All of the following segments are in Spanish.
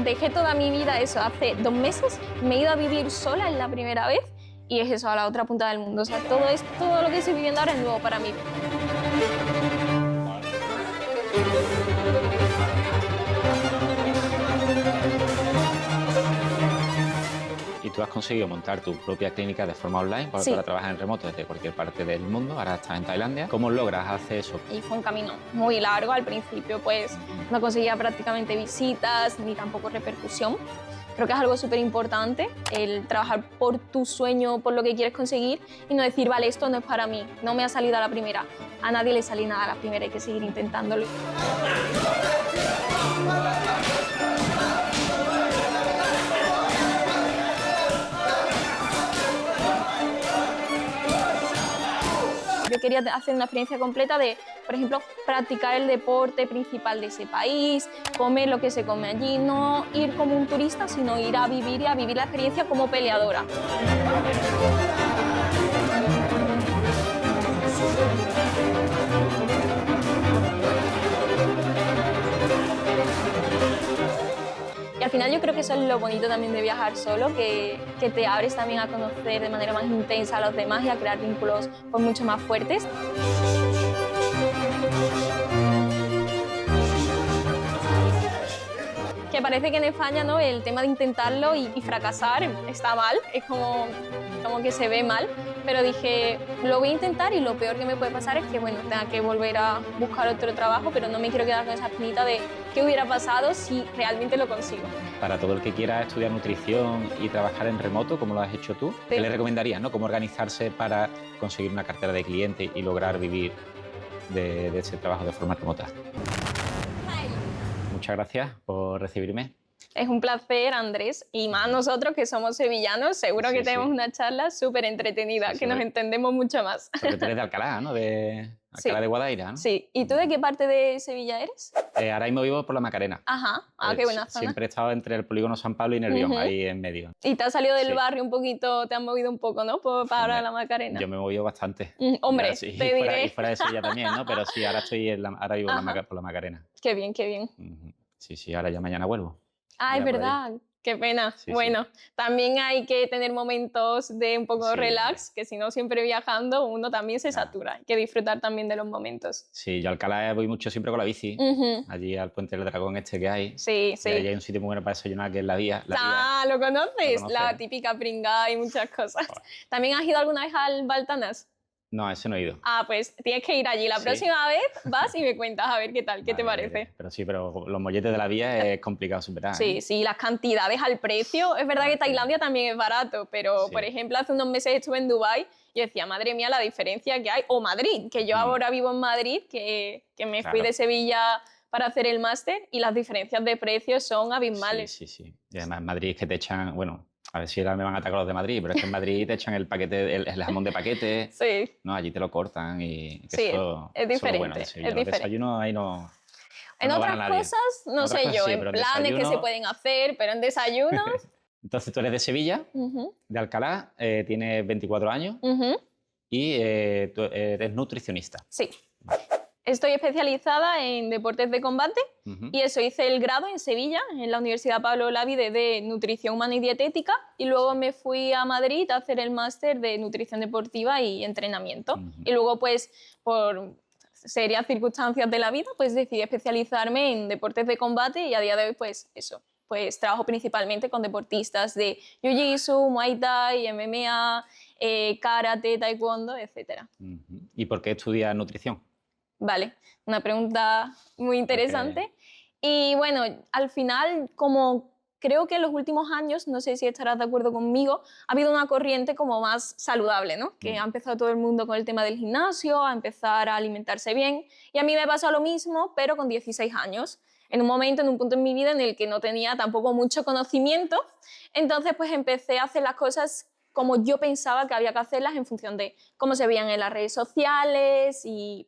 dejé toda mi vida eso hace 2 meses, me he ido a vivir sola, es la primera vez, y es eso, a la otra punta del mundo. O sea, todo lo que estoy viviendo ahora es nuevo para mí. Y tú has conseguido montar tu propia clínica de forma online, porque Sí. ahora trabajas en remoto desde cualquier parte del mundo, ahora estás en Tailandia. ¿Cómo logras hacer eso? Y fue un camino muy largo al principio, pues no conseguía prácticamente visitas ni tampoco repercusión. Creo que es algo súper importante el trabajar por tu sueño, por lo que quieres conseguir y no decir, vale, esto no es para mí, no me ha salido a la primera. A nadie le sale nada a la primera, hay que seguir intentándolo. Yo quería hacer una experiencia completa de, por ejemplo, practicar el deporte principal de ese país, comer lo que se come allí, no ir como un turista, sino ir a vivir y a vivir la experiencia como peleadora. Y al final yo creo que eso es lo bonito también de viajar solo, que te abres también a conocer de manera más intensa a los demás y a crear vínculos pues, mucho más fuertes. Que parece que en España, ¿no?, el tema de intentarlo y fracasar está mal, es como que se ve mal, pero dije, lo voy a intentar y lo peor que me puede pasar es que, bueno, tenga que volver a buscar otro trabajo, pero no me quiero quedar con esa espinita de qué hubiera pasado si realmente lo consigo. Para todo el que quiera estudiar nutrición y trabajar en remoto, como lo has hecho tú, ¿qué le recomendarías, ¿no? ¿Cómo organizarse para conseguir una cartera de cliente y lograr vivir de ese trabajo de forma remota? Muchas gracias por recibirme. Es un placer, Andrés, y más nosotros que somos sevillanos, seguro que tenemos una charla súper entretenida, que nos entendemos mucho más. Porque tú eres de Alcalá, ¿no? De Alcalá de Guadaira, ¿no? Sí. ¿Y tú de qué parte de Sevilla eres? Ahora mismo vivo por la Macarena. Ajá, qué buena zona. Siempre he estado entre el polígono San Pablo y Nervión, ahí en medio. ¿Y te has salido del barrio un poquito, te has movido un poco, ¿no? Para la Macarena. Yo me he movido bastante. Hombre, sí, te diré. Y fuera de Sevilla también, ¿no? Pero sí, ahora vivo por la Macarena. Qué bien, qué bien. Sí, ahora ya mañana vuelvo. Es verdad. Qué pena. Bueno, también hay que tener momentos de un poco relax, que si no siempre viajando uno también se satura. Hay que disfrutar también de los momentos. Sí, yo a Alcalá voy mucho siempre con la bici, allí al Puente del Dragón este que hay. Sí. Y allí hay un sitio muy bueno para desayunar que es la Vía. ¿Lo conoces? La típica pringada y muchas cosas. ¿También has ido alguna vez al Baltanas? No, ese no he ido. Pues tienes que ir allí. La próxima vez vas y me cuentas a ver qué tal, qué te parece. Pero los molletes de la Vía es complicado superar. Sí, las cantidades al precio. Es verdad que Tailandia también es barato, pero por ejemplo hace unos meses estuve en Dubái y decía, madre mía, la diferencia que hay. O Madrid, que yo ahora vivo en Madrid, que me fui de Sevilla para hacer el máster y las diferencias de precios son abismales. Sí. Y además en Madrid es que te echan, bueno, a ver si ahora me van a atacar los de Madrid, pero es que en Madrid te echan el paquete, el jamón de paquete. Sí. No, allí te lo cortan y eso, es diferente. Bueno, es diferente. Los desayunos ahí no. En otras cosas, no sé yo, en planes que se pueden hacer, pero en desayunos. Entonces tú eres de Sevilla, de Alcalá, tienes 24 años y tú eres nutricionista. Sí. Estoy especializada en deportes de combate y eso, hice el grado en Sevilla, en la Universidad Pablo Olavide de Nutrición Humana y Dietética, y luego me fui a Madrid a hacer el máster de Nutrición Deportiva y Entrenamiento. Y luego, pues, por serias circunstancias de la vida, pues decidí especializarme en deportes de combate y a día de hoy, pues eso, pues trabajo principalmente con deportistas de Jiu-Jitsu, Muay Thai, MMA, Karate, Taekwondo, etc. ¿Y por qué estudias nutrición? Vale, una pregunta muy interesante. Y bueno, al final, como creo que en los últimos años, no sé si estarás de acuerdo conmigo, ha habido una corriente como más saludable, ¿no? Que ha empezado todo el mundo con el tema del gimnasio, a empezar a alimentarse bien. Y a mí me pasó lo mismo, pero con 16 años. En un momento, en un punto en mi vida en el que no tenía tampoco mucho conocimiento. Entonces, pues empecé a hacer las cosas como yo pensaba que había que hacerlas en función de cómo se veían en las redes sociales y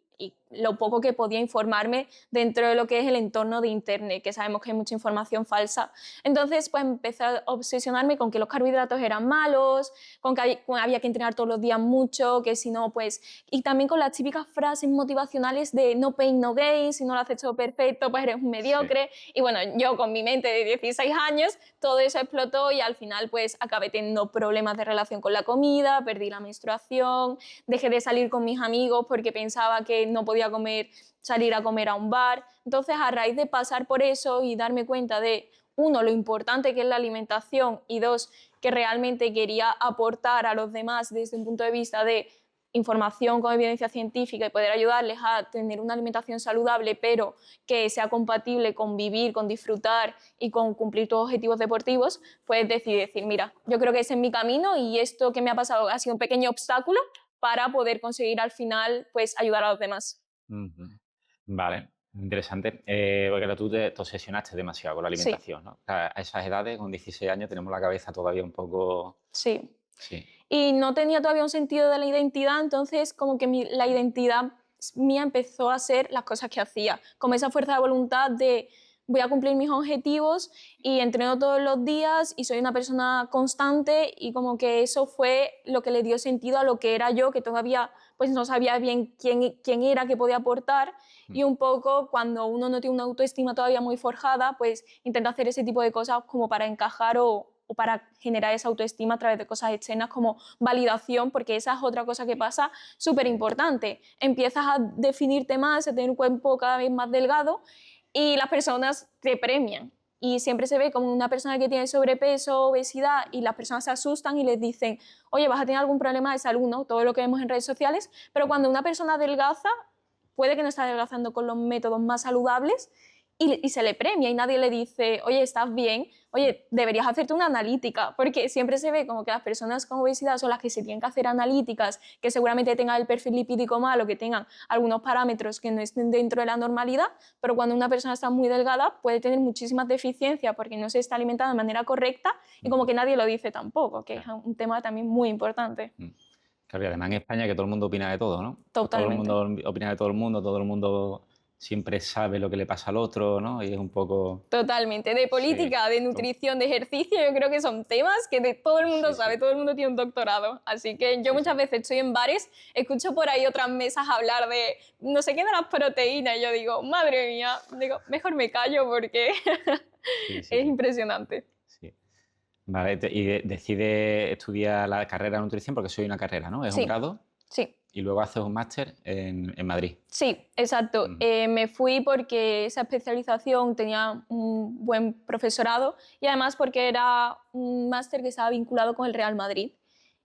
lo poco que podía informarme dentro de lo que es el entorno de Internet, que sabemos que hay mucha información falsa. Entonces, pues empecé a obsesionarme con que los carbohidratos eran malos, con que había que entrenar todos los días mucho, que si no, pues... Y también con las típicas frases motivacionales de no pain, no gain, si no lo has hecho perfecto, pues eres un mediocre. Sí. Y bueno, yo con mi mente de 16 años, todo eso explotó y al final pues acabé teniendo problemas de relación con la comida, perdí la menstruación, dejé de salir con mis amigos porque pensaba que no podía salir a comer a un bar. Entonces, a raíz de pasar por eso y darme cuenta de, uno, lo importante que es la alimentación y dos, que realmente quería aportar a los demás desde un punto de vista de información con evidencia científica y poder ayudarles a tener una alimentación saludable, pero que sea compatible con vivir, con disfrutar y con cumplir tus objetivos deportivos, pues decidí decir, mira, yo creo que ese es mi camino y esto que me ha pasado ha sido un pequeño obstáculo para poder conseguir al final pues ayudar a los demás. Vale, interesante. Porque tú te obsesionaste demasiado con la alimentación, sí. ¿No? A esas edades, con 16 años, tenemos la cabeza todavía un poco... Sí. Y no tenía todavía un sentido de la identidad, entonces como que la identidad mía empezó a ser las cosas que hacía, como esa fuerza de voluntad de voy a cumplir mis objetivos y entreno todos los días y soy una persona constante y como que eso fue lo que le dio sentido a lo que era yo, que todavía pues no sabía bien quién era, qué podía aportar y un poco cuando uno no tiene una autoestima todavía muy forjada, pues intenta hacer ese tipo de cosas como para encajar o para generar esa autoestima a través de cosas externas como validación, porque esa es otra cosa que pasa súper importante. Empiezas a definirte más, a tener un cuerpo cada vez más delgado y las personas te premian. Y siempre se ve como una persona que tiene sobrepeso, obesidad, y las personas se asustan y les dicen, oye, vas a tener algún problema de salud, ¿no? Todo lo que vemos en redes sociales, pero cuando una persona adelgaza, puede que no esté adelgazando con los métodos más saludables, y se le premia y nadie le dice, oye, ¿estás bien? Oye, deberías hacerte una analítica, porque siempre se ve como que las personas con obesidad son las que se tienen que hacer analíticas, que seguramente tengan el perfil lipídico malo, que tengan algunos parámetros que no estén dentro de la normalidad, pero cuando una persona está muy delgada puede tener muchísimas deficiencias porque no se está alimentando de manera correcta y como que nadie lo dice tampoco, que es un tema también muy importante. Claro, y además en España que todo el mundo opina de todo, ¿no? Totalmente. Todo el mundo opina de todo el mundo siempre sabe lo que le pasa al otro, ¿no? Y es un poco... Totalmente. De política, sí, de nutrición, de ejercicio, yo creo que son temas que todo el mundo sabe, todo el mundo tiene un doctorado. Así que yo muchas veces estoy en bares, escucho por ahí otras mesas hablar de no sé qué de las proteínas y yo digo, madre mía, digo, mejor me callo porque es impresionante. Sí. Vale, y decides estudiar la carrera de nutrición porque soy una carrera, ¿no? Es un grado. Sí. Y luego haces un máster en Madrid. Sí, exacto. Me fui porque esa especialización tenía un buen profesorado y además porque era un máster que estaba vinculado con el Real Madrid.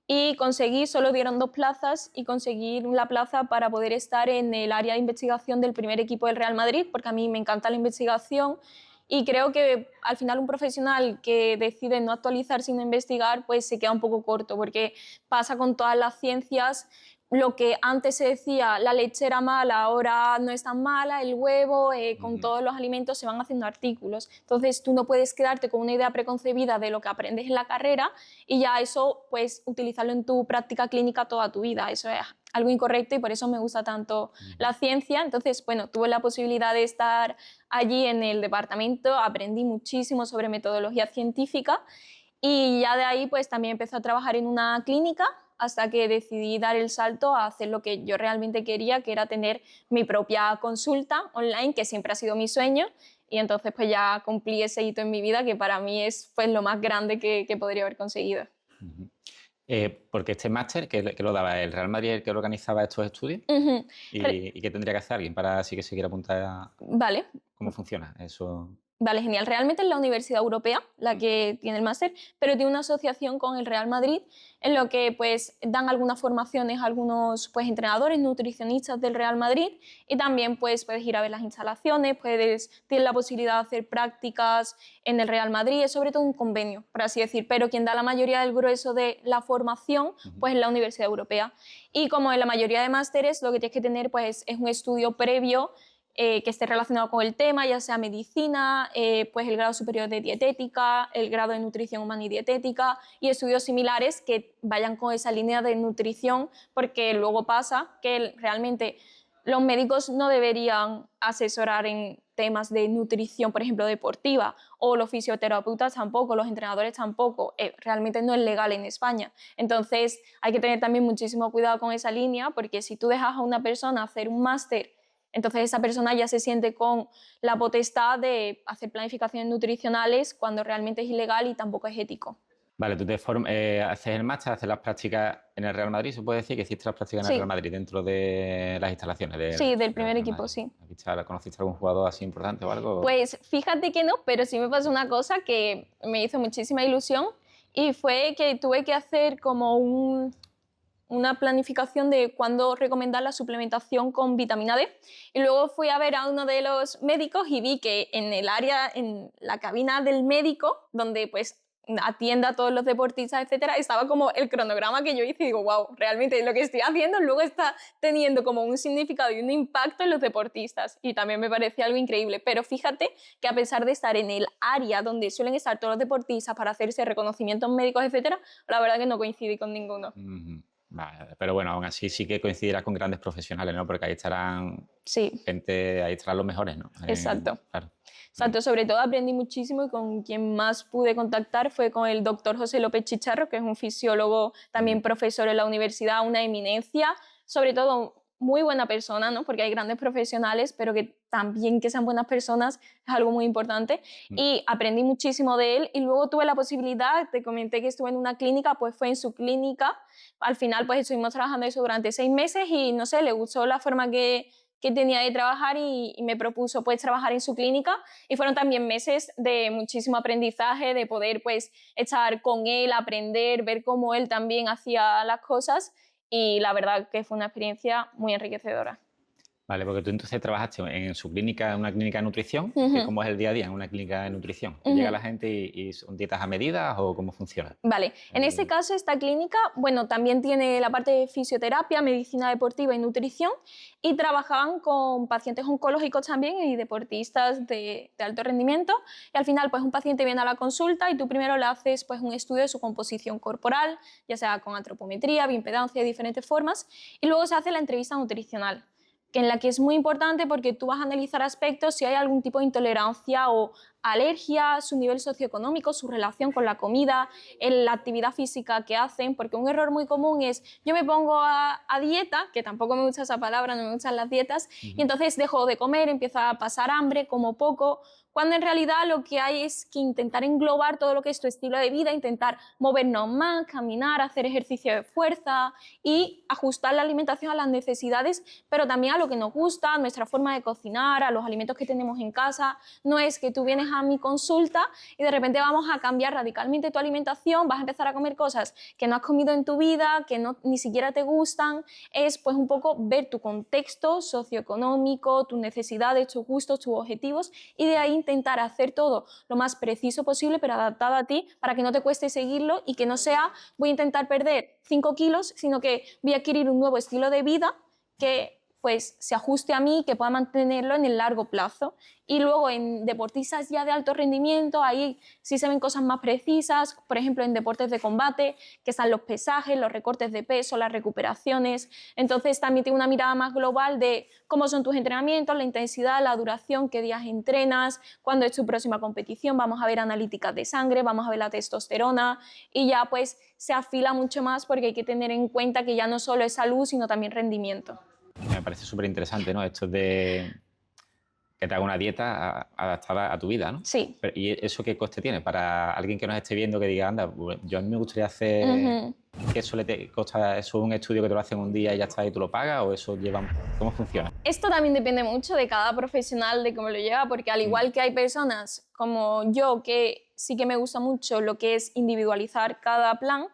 Y conseguí, solo dieron 2 plazas y conseguí la plaza para poder estar en el área de investigación del primer equipo del Real Madrid, porque a mí me encanta la investigación y creo que al final un profesional que decide no actualizar sino investigar, pues se queda un poco corto, porque pasa con todas las ciencias. Lo que antes se decía, la leche era mala, ahora no es tan mala, el huevo, con todos los alimentos se van haciendo artículos. Entonces tú no puedes quedarte con una idea preconcebida de lo que aprendes en la carrera y ya eso, pues, utilizarlo en tu práctica clínica toda tu vida. Eso es algo incorrecto y por eso me gusta tanto la ciencia. Entonces, bueno, tuve la posibilidad de estar allí en el departamento, aprendí muchísimo sobre metodología científica y ya de ahí, pues, también empecé a trabajar en una clínica hasta que decidí dar el salto a hacer lo que yo realmente quería, que era tener mi propia consulta online, que siempre ha sido mi sueño, y entonces pues ya cumplí ese hito en mi vida, que para mí es pues lo más grande que podría haber conseguido. Porque este máster, que lo daba el Real Madrid, el que organizaba estos estudios, ¿y qué tendría que hacer alguien para así que se quiera apuntar a... Vale. ¿Cómo funciona eso? Vale, genial. Realmente es la Universidad Europea la que tiene el máster, pero tiene una asociación con el Real Madrid en lo que pues dan algunas formaciones a algunos pues entrenadores, nutricionistas del Real Madrid y también pues puedes ir a ver las instalaciones, tienes la posibilidad de hacer prácticas en el Real Madrid, es sobre todo un convenio, por así decir, pero quien da la mayoría del grueso de la formación pues es la Universidad Europea. Y como en la mayoría de másteres lo que tienes que tener pues es un estudio previo que esté relacionado con el tema, ya sea medicina, pues el grado superior de dietética, el grado de nutrición humana y dietética y estudios similares que vayan con esa línea de nutrición, porque luego pasa que realmente los médicos no deberían asesorar en temas de nutrición, por ejemplo, deportiva, o los fisioterapeutas tampoco, los entrenadores tampoco. Realmente no es legal en España. Entonces, hay que tener también muchísimo cuidado con esa línea, porque si tú dejas a una persona hacer un máster, entonces esa persona ya se siente con la potestad de hacer planificaciones nutricionales cuando realmente es ilegal y tampoco es ético. Vale, tú haces el máster, haces las prácticas en el Real Madrid, ¿se puede decir que hiciste las prácticas en el Real Madrid dentro de las instalaciones? Sí, del primer equipo, sí. ¿Conociste a algún jugador así importante o algo? Pues fíjate que no, pero sí me pasó una cosa que me hizo muchísima ilusión y fue que tuve que hacer como una planificación de cuándo recomendar la suplementación con vitamina D. Y luego fui a ver a uno de los médicos y vi que en el área, en la cabina del médico, donde pues atienda a todos los deportistas, etcétera, estaba como el cronograma que yo hice y digo, wow, realmente lo que estoy haciendo luego está teniendo como un significado y un impacto en los deportistas y también me parecía algo increíble, pero fíjate que a pesar de estar en el área donde suelen estar todos los deportistas para hacerse reconocimientos médicos, etcétera, la verdad que no coincidí con ninguno. Vale, pero bueno, aún así sí que coincidirás con grandes profesionales, ¿no? Porque ahí estarán ahí estarán los mejores, ¿no? Exacto. Claro. Exacto, sobre todo aprendí muchísimo y con quien más pude contactar fue con el doctor José López Chicharro, que es un fisiólogo, también profesor en la universidad, una eminencia, sobre todo muy buena persona, ¿no? Porque hay grandes profesionales, pero que también que sean buenas personas es algo muy importante. Y aprendí muchísimo de él y luego tuve la posibilidad, te comenté que estuve en una clínica, pues fue en su clínica. Al final pues estuvimos trabajando eso durante 6 meses y no sé, le gustó la forma que tenía de trabajar y me propuso pues trabajar en su clínica y fueron también meses de muchísimo aprendizaje, de poder pues estar con él, aprender, ver cómo él también hacía las cosas y la verdad que fue una experiencia muy enriquecedora. Vale, porque tú entonces trabajaste en su clínica, en una clínica de nutrición, que ¿cómo es el día a día en una clínica de nutrición? ¿Llega la gente y son dietas a medida o cómo funciona? Vale, en este caso esta clínica, bueno, también tiene la parte de fisioterapia, medicina deportiva y nutrición y trabajaban con pacientes oncológicos también y deportistas de alto rendimiento y al final pues un paciente viene a la consulta y tú primero le haces pues un estudio de su composición corporal, ya sea con antropometría, bioimpedancia de diferentes formas y luego se hace la entrevista nutricional, en la que es muy importante porque tú vas a analizar aspectos si hay algún tipo de intolerancia o alergia, su nivel socioeconómico, su relación con la comida, la actividad física que hacen, porque un error muy común es yo me pongo a dieta, que tampoco me gusta esa palabra, no me gustan las dietas, y entonces dejo de comer, empiezo a pasar hambre, como poco, cuando en realidad lo que hay es que intentar englobar todo lo que es tu estilo de vida, intentar movernos más, caminar, hacer ejercicio de fuerza y ajustar la alimentación a las necesidades, pero también a lo que nos gusta, a nuestra forma de cocinar, a los alimentos que tenemos en casa. No es que tú vienes a mi consulta y de repente vamos a cambiar radicalmente tu alimentación, vas a empezar a comer cosas que no has comido en tu vida, que no, ni siquiera te gustan. Es pues un poco ver tu contexto socioeconómico, tus necesidades, tus gustos, tus objetivos y de ahí intentar hacer todo lo más preciso posible pero adaptado a ti para que no te cueste seguirlo y que no sea voy a intentar perder 5 kilos, sino que voy a adquirir un nuevo estilo de vida que pues se ajuste a mí, que pueda mantenerlo en el largo plazo. Y luego en deportistas ya de alto rendimiento, ahí sí se ven cosas más precisas, por ejemplo en deportes de combate, que están los pesajes, los recortes de peso, las recuperaciones. Entonces también tiene una mirada más global de cómo son tus entrenamientos, la intensidad, la duración, qué días entrenas, cuándo es tu próxima competición, vamos a ver analíticas de sangre, vamos a ver la testosterona y ya pues se afila mucho más porque hay que tener en cuenta que ya no solo es salud, sino también rendimiento. Me parece súper interesante, ¿no? Esto de que te haga una dieta adaptada a tu vida, ¿no? Sí. ¿Y eso qué coste tiene? Para alguien que nos esté viendo que diga, anda, pues yo a mí me gustaría hacer... ¿Que eso le costa? ¿Eso es un estudio que te lo hacen un día y ya está y tú lo pagas? ¿O eso lleva...? ¿Cómo funciona? Esto también depende mucho de cada profesional, de cómo lo lleva, porque al igual que hay personas como yo que sí que me gusta mucho lo que es individualizar cada plan,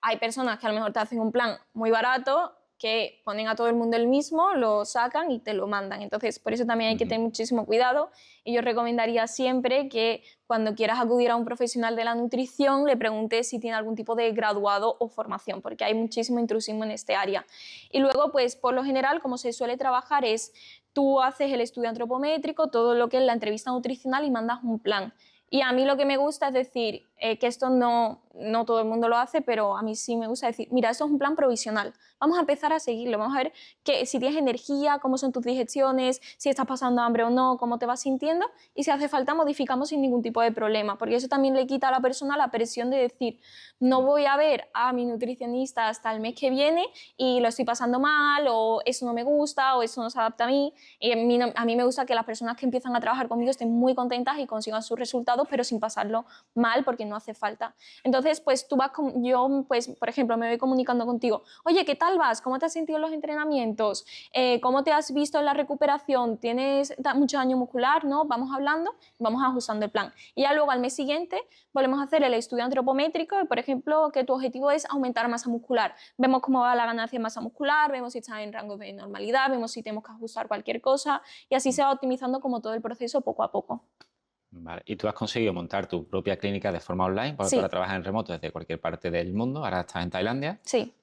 hay personas que a lo mejor te hacen un plan muy barato que ponen a todo el mundo el mismo, lo sacan y te lo mandan. Entonces, por eso también hay que tener muchísimo cuidado y yo recomendaría siempre que cuando quieras acudir a un profesional de la nutrición le preguntes si tiene algún tipo de graduado o formación, porque hay muchísimo intrusismo en este área. Y luego, pues, por lo general, como se suele trabajar es tú haces el estudio antropométrico, todo lo que es la entrevista nutricional y mandas un plan. Y a mí lo que me gusta es decir, que esto no todo el mundo lo hace, pero a mí sí me gusta decir, mira, esto es un plan provisional, vamos a empezar a seguirlo, vamos a ver si tienes energía, cómo son tus digestiones, si estás pasando hambre o no, cómo te vas sintiendo, y si hace falta modificamos sin ningún tipo de problema, porque eso también le quita a la persona la presión de decir, no voy a ver a mi nutricionista hasta el mes que viene y lo estoy pasando mal, o eso no me gusta, o eso no se adapta a mí. Y a mí me gusta que las personas que empiezan a trabajar conmigo estén muy contentas y consigan sus resultados, pero sin pasarlo mal, porque no hace falta. Entonces, pues yo, pues, por ejemplo, me voy comunicando contigo, oye, ¿qué tal vas? ¿Cómo te has sentido en los entrenamientos? ¿Cómo te has visto en la recuperación? ¿Tienes mucho daño muscular? ¿No? Vamos hablando, vamos ajustando el plan. Y ya luego al mes siguiente volvemos a hacer el estudio antropométrico, por ejemplo, que tu objetivo es aumentar masa muscular. Vemos cómo va la ganancia de masa muscular, vemos si está en rango de normalidad, vemos si tenemos que ajustar cualquier cosa, y así se va optimizando como todo el proceso poco a poco. Vale. ¿Y tú has conseguido montar tu propia clínica de forma online para Sí. trabajar en remoto desde cualquier parte del mundo? Ahora estás en Tailandia. Sí.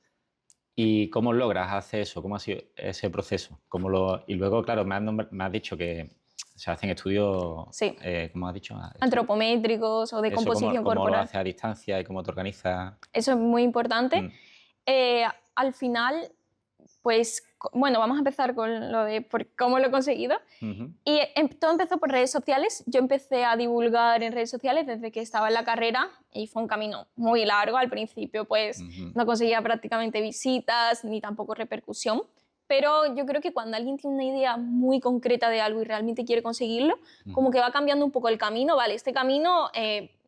¿Y cómo logras hacer eso? ¿Cómo ha sido ese proceso? Y luego, claro, me has dicho que se hacen estudios, Sí. ¿cómo has dicho? Antropométricos o de composición ¿Cómo lo corporal. haces a distancia y cómo te organizas? Eso es muy importante. Mm. Al final, pues, bueno, vamos a empezar con lo de cómo lo he conseguido. Y todo empezó por redes sociales. Yo empecé a divulgar en redes sociales desde que estaba en la carrera y fue un camino muy largo. Al principio, pues, no conseguía prácticamente visitas ni tampoco repercusión. Pero yo creo que cuando alguien tiene una idea muy concreta de algo y realmente quiere conseguirlo, como que va cambiando un poco el camino. Vale, este camino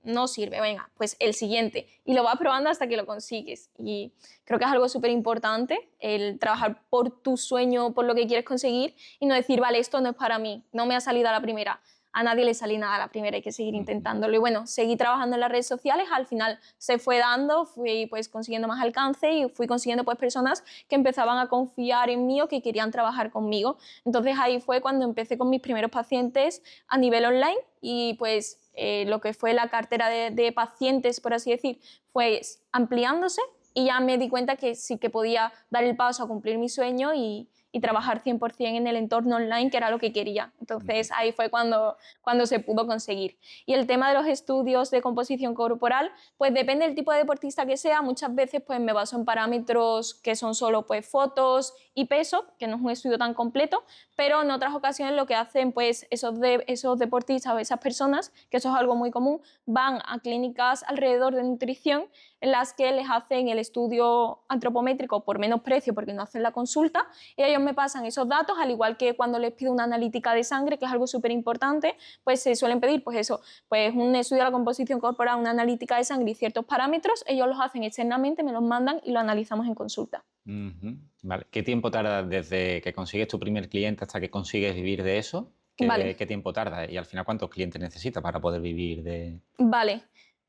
no sirve, venga, pues el siguiente. Y lo vas probando hasta que lo consigues. Y creo que es algo súper importante el trabajar por tu sueño, por lo que quieres conseguir y no decir, vale, esto no es para mí, no me ha salido a la primera. A nadie le sale nada a la primera, hay que seguir intentándolo. Y bueno, seguí trabajando en las redes sociales, al final se fue dando, fui pues consiguiendo más alcance y fui consiguiendo pues personas que empezaban a confiar en mí o que querían trabajar conmigo. Entonces ahí fue cuando empecé con mis primeros pacientes a nivel online y pues lo que fue la cartera de pacientes, por así decir, fue ampliándose y ya me di cuenta que sí que podía dar el paso a cumplir mi sueño y trabajar 100% en el entorno online, que era lo que quería. Entonces ahí fue cuando se pudo conseguir. Y el tema de los estudios de composición corporal, pues depende del tipo de deportista que sea. Muchas veces pues me baso en parámetros que son solo pues fotos y peso, que no es un estudio tan completo, pero en otras ocasiones lo que hacen pues esos deportistas o esas personas, que eso es algo muy común, van a clínicas alrededor de nutrición en las que les hacen el estudio antropométrico por menos precio porque no hacen la consulta y ellos me pasan esos datos, al igual que cuando les pido una analítica de sangre, que es algo súper importante, pues se suelen pedir pues eso, pues un estudio de la composición corporal, una analítica de sangre y ciertos parámetros, ellos los hacen externamente, me los mandan y lo analizamos en consulta. Vale. ¿Qué tiempo tarda desde que consigues tu primer cliente hasta que consigues vivir de eso? ¿Qué tiempo tarda? Y al final, ¿cuántos clientes necesitas para poder vivir de...? Vale.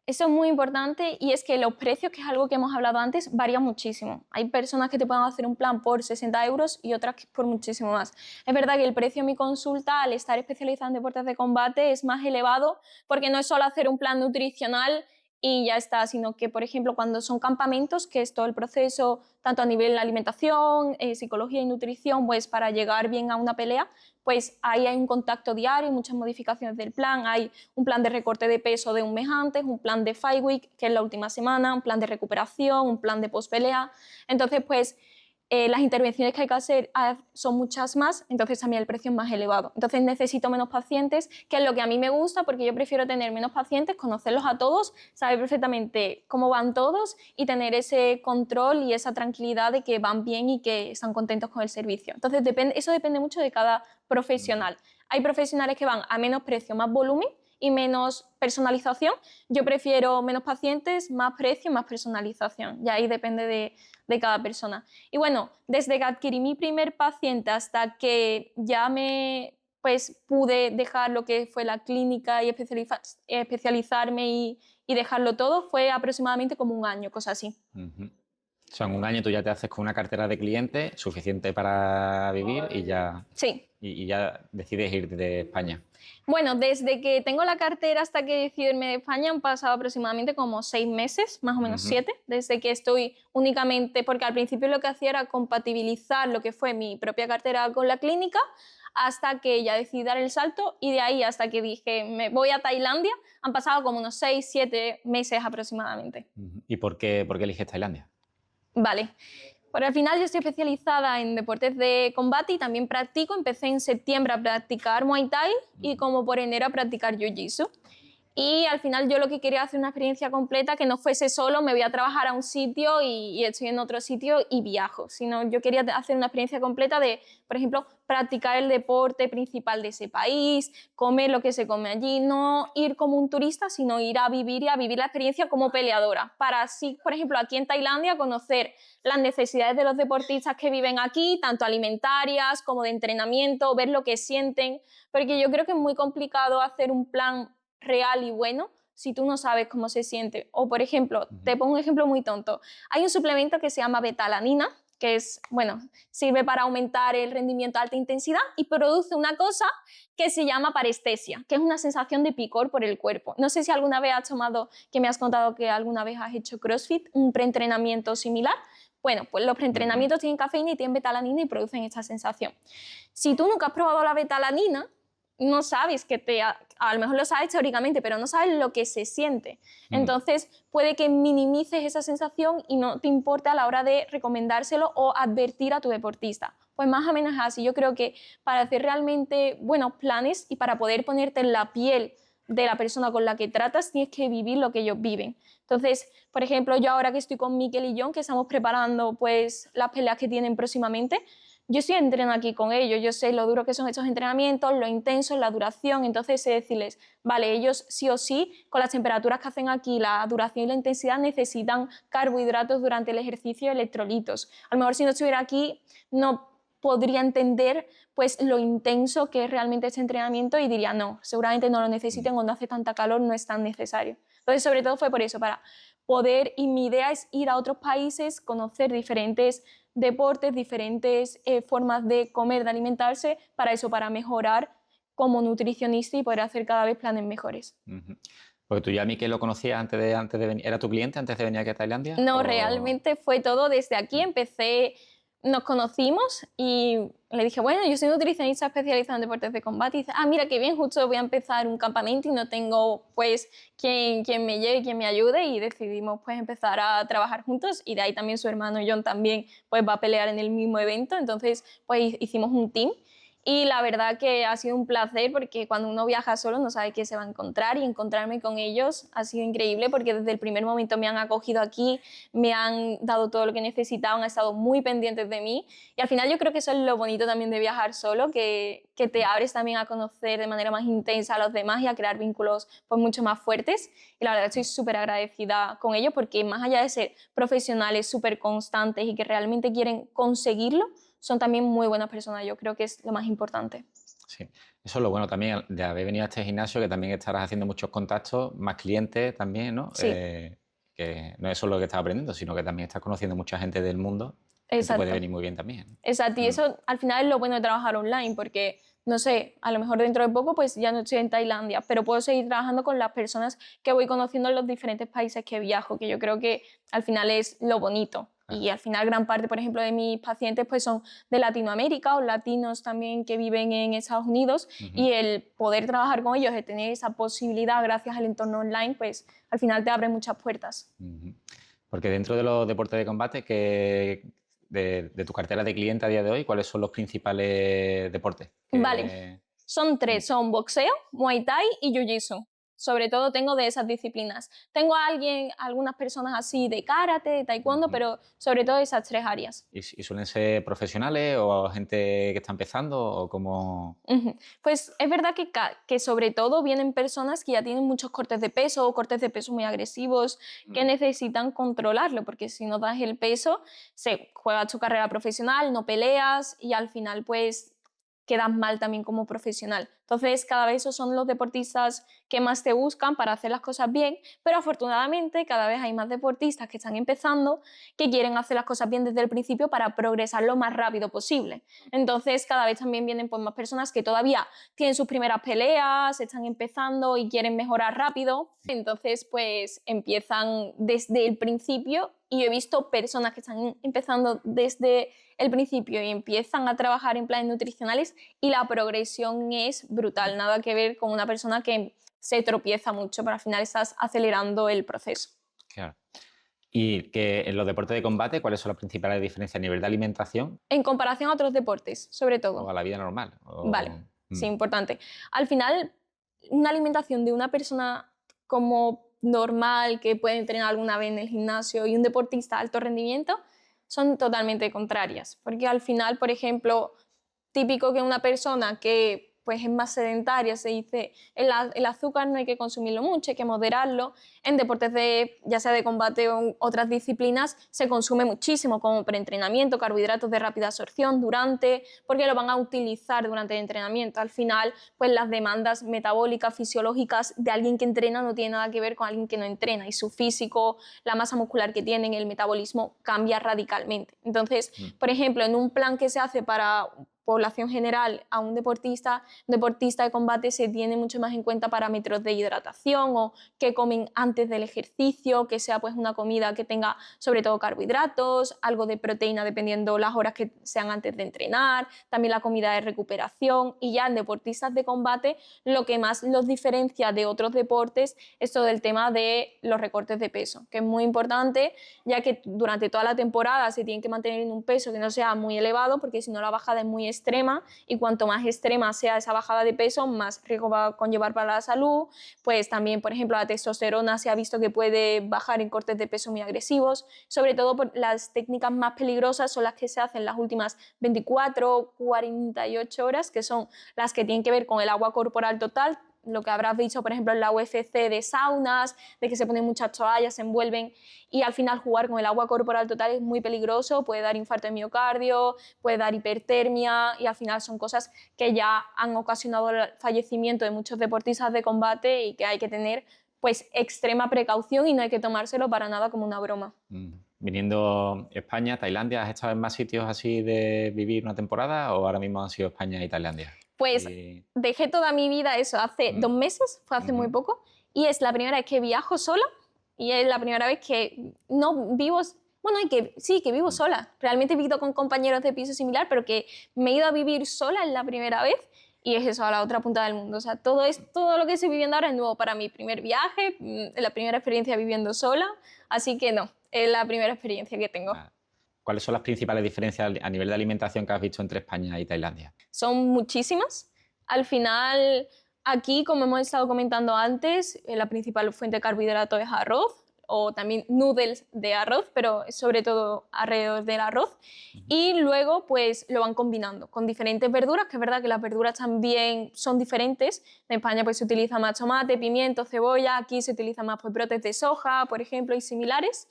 Eso es muy importante y es que los precios, que es algo que hemos hablado antes, varían muchísimo. Hay personas que te pueden hacer un plan por 60 euros y otras por muchísimo más. Es verdad que el precio de mi consulta, al estar especializada en deportes de combate, es más elevado porque no es solo hacer un plan nutricional y ya está, sino que, por ejemplo, cuando son campamentos, que es todo el proceso, tanto a nivel de alimentación, psicología y nutrición, pues para llegar bien a una pelea, pues ahí hay un contacto diario, muchas modificaciones del plan, hay un plan de recorte de peso de un mes antes, un plan de Fight Week, que es la última semana, un plan de recuperación, un plan de pospelea. Entonces, pues las intervenciones que hay que hacer son muchas más, entonces también el precio es más elevado. Entonces necesito menos pacientes, que es lo que a mí me gusta, porque yo prefiero tener menos pacientes, conocerlos a todos, saber perfectamente cómo van todos y tener ese control y esa tranquilidad de que van bien y que están contentos con el servicio. Entonces eso depende mucho de cada profesional. Hay profesionales que van a menos precio, más volumen y menos personalización. Yo prefiero menos pacientes, más precio, más personalización. Y ahí depende de cada persona. Y bueno, desde que adquirí mi primer paciente hasta que ya pues, pude dejar lo que fue la clínica y especializarme y dejarlo todo, fue aproximadamente como un año, cosa así. O sea, en un año tú ya te haces con una cartera de clientes suficiente para vivir y ya, sí. y ya decides ir de España. Bueno, desde que tengo la cartera hasta que decido irme de España han pasado aproximadamente como 6 meses, más o menos 7, desde que estoy únicamente, porque al principio lo que hacía era compatibilizar lo que fue mi propia cartera con la clínica. hasta que ya decidí dar el salto y de ahí hasta que dije me voy a Tailandia han pasado como unos 6-7 meses aproximadamente. ¿Y por qué eliges Tailandia? Vale. Porque al final yo estoy especializada en deportes de combate y también practico. Empecé en septiembre a practicar Muay Thai y como por enero a practicar Jiu-Jitsu. Y al final yo lo que quería hacer una experiencia completa que no fuese solo me voy a trabajar a un sitio y estoy en otro sitio y viajo, sino yo quería hacer una experiencia completa de, por ejemplo, practicar el deporte principal de ese país, comer lo que se come allí, no ir como un turista, sino ir a vivir y a vivir la experiencia como peleadora, para así, por ejemplo, aquí en Tailandia conocer las necesidades de los deportistas que viven aquí, tanto alimentarias como de entrenamiento, ver lo que sienten, porque yo creo que es muy complicado hacer un plan real y bueno si tú no sabes cómo se siente. O, por ejemplo, te pongo un ejemplo muy tonto. Hay un suplemento que se llama betalanina, que es, bueno, sirve para aumentar el rendimiento a alta intensidad y produce una cosa que se llama parestesia, que es una sensación de picor por el cuerpo. No sé si alguna vez has tomado, que me has contado que alguna vez has hecho CrossFit, un preentrenamiento similar. Bueno, pues los preentrenamientos tienen cafeína y tienen betalanina y producen esta sensación. Si tú nunca has probado la betalanina, no sabes a lo mejor lo sabes teóricamente, pero no sabes lo que se siente. Entonces, puede que minimices esa sensación y no te importe a la hora de recomendárselo o advertir a tu deportista. Pues más o menos así. Yo creo que para hacer realmente buenos planes y para poder ponerte en la piel de la persona con la que tratas, tienes que vivir lo que ellos viven. Entonces, por ejemplo, yo ahora que estoy con Mikel y John, que estamos preparando pues, las peleas que tienen próximamente, yo estoy entrenando aquí con ellos, yo sé lo duro que son estos entrenamientos, lo intenso, la duración, entonces sé decirles, vale, ellos sí o sí, con las temperaturas que hacen aquí, la duración y la intensidad, necesitan carbohidratos durante el ejercicio y electrolitos. A lo mejor si no estuviera aquí, no podría entender pues, lo intenso que es realmente este entrenamiento y diría, no, seguramente no lo necesiten, cuando hace tanta calor no es tan necesario. Entonces, sobre todo fue por eso, para poder, y mi idea es ir a otros países, conocer diferentes deportes, diferentes formas de comer, de alimentarse, para eso, para mejorar como nutricionista y poder hacer cada vez planes mejores. Porque tú ya a Mikel lo conocías antes de venir, ¿era tu cliente antes de venir aquí a Tailandia? No, realmente fue todo desde aquí, nos conocimos y le dije, bueno, yo soy nutricionista especializada en deportes de combate. Y dice, mira qué bien, justo voy a empezar un campamento y no tengo pues quien me lleve, quien me ayude, y decidimos pues empezar a trabajar juntos, y de ahí también su hermano John también pues va a pelear en el mismo evento, entonces pues hicimos un team. Y la verdad que ha sido un placer, porque cuando uno viaja solo no sabe qué se va a encontrar, y encontrarme con ellos ha sido increíble, porque desde el primer momento me han acogido aquí, me han dado todo lo que necesitaban, han estado muy pendientes de mí, y al final yo creo que eso es lo bonito también de viajar solo, que te abres también a conocer de manera más intensa a los demás y a crear vínculos pues mucho más fuertes, y la verdad estoy súper agradecida con ellos, porque más allá de ser profesionales súper constantes y que realmente quieren conseguirlo, son también muy buenas personas. Yo creo que es lo más importante. Sí, eso es lo bueno también de haber venido a este gimnasio, que también estarás haciendo muchos contactos, más clientes también, ¿no? Sí. Que no es solo lo que estás aprendiendo, sino que también estás conociendo mucha gente del mundo, que te puede venir muy bien también. Exacto, y eso al final es lo bueno de trabajar online, porque, no sé, a lo mejor dentro de poco pues ya no estoy en Tailandia, pero puedo seguir trabajando con las personas que voy conociendo en los diferentes países que viajo, que yo creo que al final es lo bonito. Y al final gran parte, por ejemplo, de mis pacientes pues son de Latinoamérica, o latinos también que viven en Estados Unidos, y el poder trabajar con ellos, el tener esa posibilidad gracias al entorno online, pues al final te abre muchas puertas. Porque dentro de los deportes de combate, de tu cartera de cliente a día de hoy, ¿cuáles son los principales deportes? Vale, son 3, son boxeo, Muay Thai y Jiu-Jitsu. Sobre todo tengo de esas disciplinas. Tengo algunas personas así de karate, de taekwondo, pero sobre todo esas 3 áreas. ¿Y suelen ser profesionales o gente que está empezando o cómo? Pues es verdad que sobre todo vienen personas que ya tienen muchos cortes de peso o cortes de peso muy agresivos, que necesitan controlarlo, porque si no das el peso, se juega tu carrera profesional, no peleas y al final pues quedas mal también como profesional. Entonces, cada vez esos son los deportistas que más te buscan para hacer las cosas bien, pero afortunadamente cada vez hay más deportistas que están empezando, que quieren hacer las cosas bien desde el principio para progresar lo más rápido posible. Entonces, cada vez también vienen pues, más personas que todavía tienen sus primeras peleas, están empezando y quieren mejorar rápido. Entonces, pues empiezan desde el principio y yo he visto personas que están empezando desde el principio y empiezan a trabajar en planes nutricionales y la progresión es brutal, nada que ver con una persona que se tropieza mucho, pero al final estás acelerando el proceso. Claro. Y que en los deportes de combate, ¿cuáles son las principales diferencias a nivel de alimentación En comparación a otros deportes, sobre o todo. a la vida normal? Vale, sí, Mm, importante. Al final, una alimentación de una persona como normal, que puede entrenar alguna vez en el gimnasio, y un deportista de alto rendimiento, son totalmente contrarias. Porque al final, por ejemplo, típico que una persona que pues es más sedentaria, se dice, el azúcar no hay que consumirlo mucho, hay que moderarlo. En deportes de, ya sea de combate o en otras disciplinas, se consume muchísimo como preentrenamiento, carbohidratos de rápida absorción durante, porque lo van a utilizar durante el entrenamiento. Al final, pues las demandas metabólicas, fisiológicas de alguien que entrena no tiene nada que ver con alguien que no entrena, y su físico, la masa muscular que tienen, el metabolismo cambia radicalmente. Entonces, por ejemplo, en un plan que se hace para población general a un deportista de combate se tiene mucho más en cuenta parámetros de hidratación o qué comen antes del ejercicio, que sea pues una comida que tenga sobre todo carbohidratos, algo de proteína dependiendo las horas que sean antes de entrenar, también la comida de recuperación. Y ya en deportistas de combate lo que más los diferencia de otros deportes es todo el tema de los recortes de peso, que es muy importante, ya que durante toda la temporada se tienen que mantener en un peso que no sea muy elevado, porque si no la bajada es muy extrema, y cuanto más extrema sea esa bajada de peso, más riesgo va a conllevar para la salud. Pues también, por ejemplo, la testosterona se ha visto que puede bajar en cortes de peso muy agresivos, sobre todo por las técnicas más peligrosas son las que se hacen las últimas 24, 48 horas, que son las que tienen que ver con el agua corporal total, lo que habrás visto, por ejemplo, en la UFC de saunas, de que se ponen muchas toallas, se envuelven, y al final jugar con el agua corporal total es muy peligroso, puede dar infarto de miocardio, puede dar hipertermia, y al final son cosas que ya han ocasionado el fallecimiento de muchos deportistas de combate y que hay que tener pues extrema precaución y no hay que tomárselo para nada como una broma. Viniendo España, Tailandia, ¿has estado en más sitios así de vivir una temporada o ahora mismo han sido España y Tailandia? Pues dejé toda mi vida eso hace 2 meses, fue hace muy poco, y es la primera vez que viajo sola y es la primera vez que no vivo, bueno, y que sí, que vivo sola. Realmente he vivido con compañeros de piso similar, pero que me he ido a vivir sola es la primera vez, y es eso, a la otra punta del mundo. O sea, todo lo que estoy viviendo ahora es nuevo para mi primer viaje, la primera experiencia viviendo sola, así que no, es la primera experiencia que tengo. ¿Cuáles son las principales diferencias a nivel de alimentación que has visto entre España y Tailandia? Son muchísimas. Al final, aquí, como hemos estado comentando antes, la principal fuente de carbohidratos es arroz, o también noodles de arroz, pero sobre todo alrededor del arroz. Y luego pues lo van combinando con diferentes verduras, que es verdad que las verduras también son diferentes. En España pues se utiliza más tomate, pimiento, cebolla, aquí se utiliza más pues, brotes de soja, por ejemplo, y similares.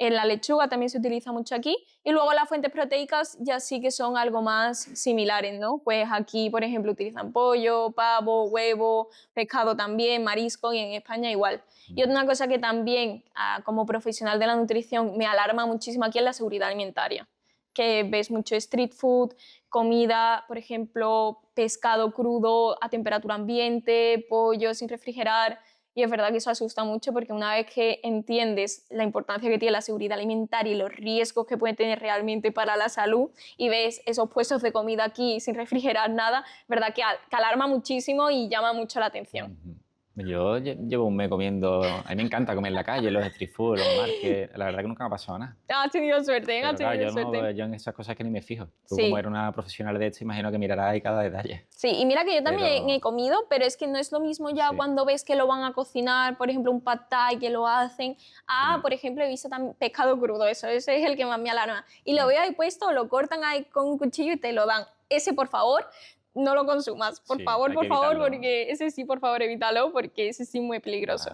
En la lechuga también se utiliza mucho aquí. Y luego las fuentes proteicas ya sí que son algo más similares, ¿no? Pues aquí, por ejemplo, utilizan pollo, pavo, huevo, pescado también, marisco, y en España igual. Y otra cosa que también, como profesional de la nutrición, me alarma muchísimo aquí es la seguridad alimentaria, que ves mucho street food, comida, por ejemplo, pescado crudo a temperatura ambiente, pollo sin refrigerar, y es verdad que eso asusta mucho porque una vez que entiendes la importancia que tiene la seguridad alimentaria y los riesgos que puede tener realmente para la salud y ves esos puestos de comida aquí sin refrigerar nada, es verdad que alarma muchísimo y llama mucho la atención. Yo llevo un mes comiendo, a mí me encanta comer en la calle, los street food, los markets, la verdad que nunca me ha pasado nada. Has tenido suerte, Pero has claro, tenido suerte. yo en esas cosas que ni me fijo. Tú Sí. como eres una profesional de esto, imagino que mirarás ahí cada detalle. Sí, y mira que yo también Pero- he comido, pero es que no es lo mismo ya Sí. cuando ves que lo van a cocinar, por ejemplo, un pad thai que lo hacen. Por ejemplo, he visto también pescado crudo, ese es el que más me alarma. Y lo veo ahí puesto, lo cortan ahí con un cuchillo y te lo dan. Ese, por favor, no lo consumas. Por Sí, favor, hay por que favor, evitarlo, ¿no? porque ese sí, por favor, evítalo, porque ese sí es muy peligroso.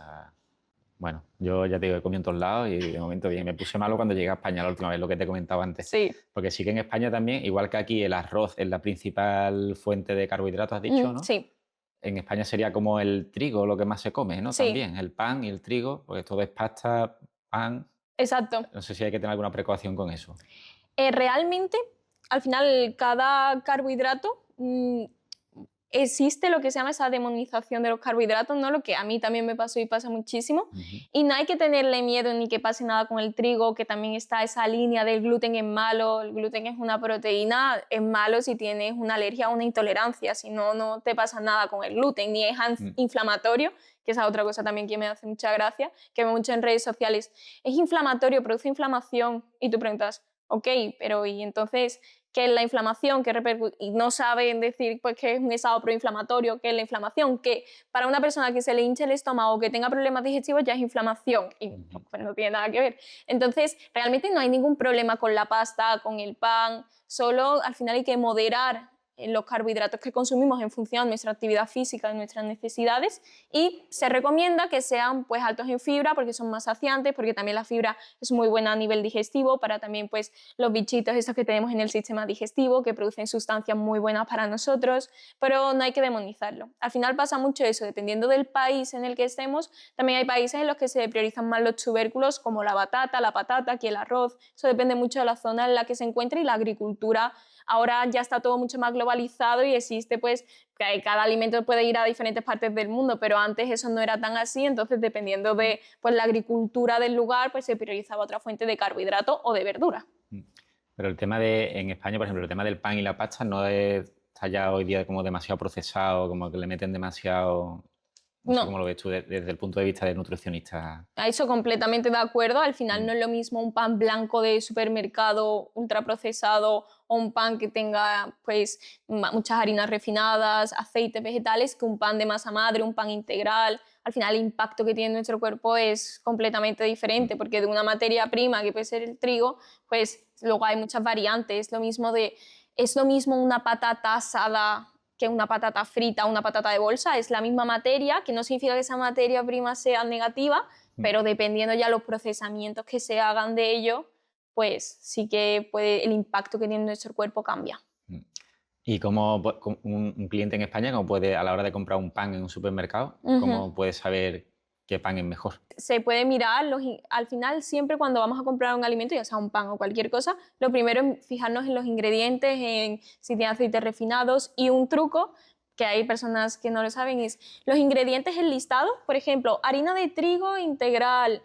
Bueno, yo ya te digo, he comido en todos lados y de momento bien. Me puse malo cuando llegué a España la última vez, lo que te comentaba antes. Sí. Porque sí que en España también, igual que aquí, el arroz es la principal fuente de carbohidratos, has dicho, ¿no? Sí. En España sería como el trigo lo que más se come, ¿no? Sí. También, el pan y el trigo, porque todo es pasta, pan. Exacto. No sé si hay que tener alguna precaución con eso. Realmente, al final, cada carbohidrato existe lo que se llama esa demonización de los carbohidratos, ¿no? Lo que a mí también me pasó y pasa muchísimo. Y no hay que tenerle miedo ni que pase nada con el trigo, que también está esa línea del gluten es malo. El gluten es una proteína, es malo si tienes una alergia o una intolerancia, si no, no te pasa nada con el gluten, ni es inflamatorio, que esa otra cosa también que me hace mucha gracia, que veo mucho en redes sociales. Es inflamatorio, produce inflamación. Y tú preguntas, ok, pero ¿y entonces qué es la inflamación? ¿Qué repercute? Y no saben decir pues, que es un estado proinflamatorio, qué es la inflamación, que para una persona que se le hinche el estómago o que tenga problemas digestivos ya es inflamación. Y pues, no tiene nada que ver. Entonces, realmente no hay ningún problema con la pasta, con el pan, solo al final hay que moderar los carbohidratos que consumimos en función de nuestra actividad física, de nuestras necesidades, y se recomienda que sean pues, altos en fibra porque son más saciantes, porque también la fibra es muy buena a nivel digestivo para también pues, los bichitos esos que tenemos en el sistema digestivo que producen sustancias muy buenas para nosotros, pero no hay que demonizarlo. Al final pasa mucho eso, dependiendo del país en el que estemos, también hay países en los que se priorizan más los tubérculos como la patata, aquí el arroz, eso depende mucho de la zona en la que se encuentre y la agricultura. Ahora ya está todo mucho más globalizado y existe pues que cada alimento puede ir a diferentes partes del mundo, pero antes eso no era tan así, entonces dependiendo de pues, la agricultura del lugar pues se priorizaba otra fuente de carbohidratos o de verdura. Pero el tema en España, por ejemplo, el tema del pan y la pasta no está ya hoy día como demasiado procesado, como que le meten demasiado... No sé cómo lo ves tú desde el punto de vista de nutricionista. A eso completamente de acuerdo. Al final no es lo mismo un pan blanco de supermercado ultraprocesado o un pan que tenga pues, muchas harinas refinadas, aceites vegetales, que un pan de masa madre, un pan integral. Al final el impacto que tiene en nuestro cuerpo es completamente diferente porque de una materia prima que puede ser el trigo, pues luego hay muchas variantes. Es lo mismo una patata asada que una patata frita o una patata de bolsa, es la misma materia, que no significa que esa materia prima sea negativa, pero dependiendo ya los procesamientos que se hagan de ello, pues sí que el impacto que tiene en nuestro cuerpo cambia. ¿Y cómo un cliente en España, cómo puede, a la hora de comprar un pan en un supermercado, cómo puede saber qué pan es mejor? Se puede mirar, al final siempre cuando vamos a comprar un alimento, ya sea un pan o cualquier cosa, lo primero es fijarnos en los ingredientes, en si tiene aceites refinados, y un truco que hay personas que no lo saben es los ingredientes enlistados, por ejemplo, harina de trigo integral,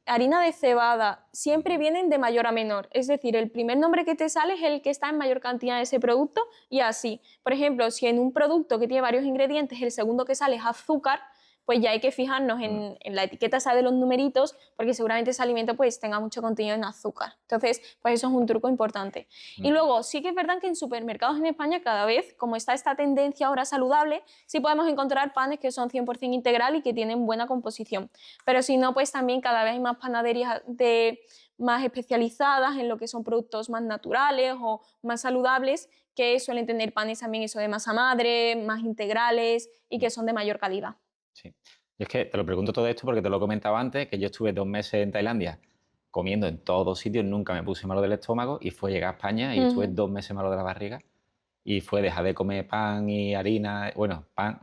harina de cebada, siempre vienen de mayor a menor, es decir, el primer nombre que te sale es el que está en mayor cantidad de ese producto y así. Por ejemplo, si en un producto que tiene varios ingredientes el segundo que sale es azúcar, pues ya hay que fijarnos en la etiqueta esa de los numeritos, porque seguramente ese alimento pues tenga mucho contenido en azúcar. Entonces, pues eso es un truco importante. Y luego, sí que es verdad que en supermercados en España cada vez, como está esta tendencia ahora saludable, sí podemos encontrar panes que son 100% integral y que tienen buena composición. Pero si no, pues también cada vez hay más panaderías más especializadas en lo que son productos más naturales o más saludables, que suelen tener panes también eso de masa madre, más integrales y que son de mayor calidad. Sí. Y es que te lo pregunto todo esto porque te lo comentaba antes, que yo estuve 2 meses en Tailandia comiendo en todos sitios, nunca me puse malo del estómago y fue llegar a España y estuve 2 meses malo de la barriga y fue dejar de comer pan y harina, bueno, pan,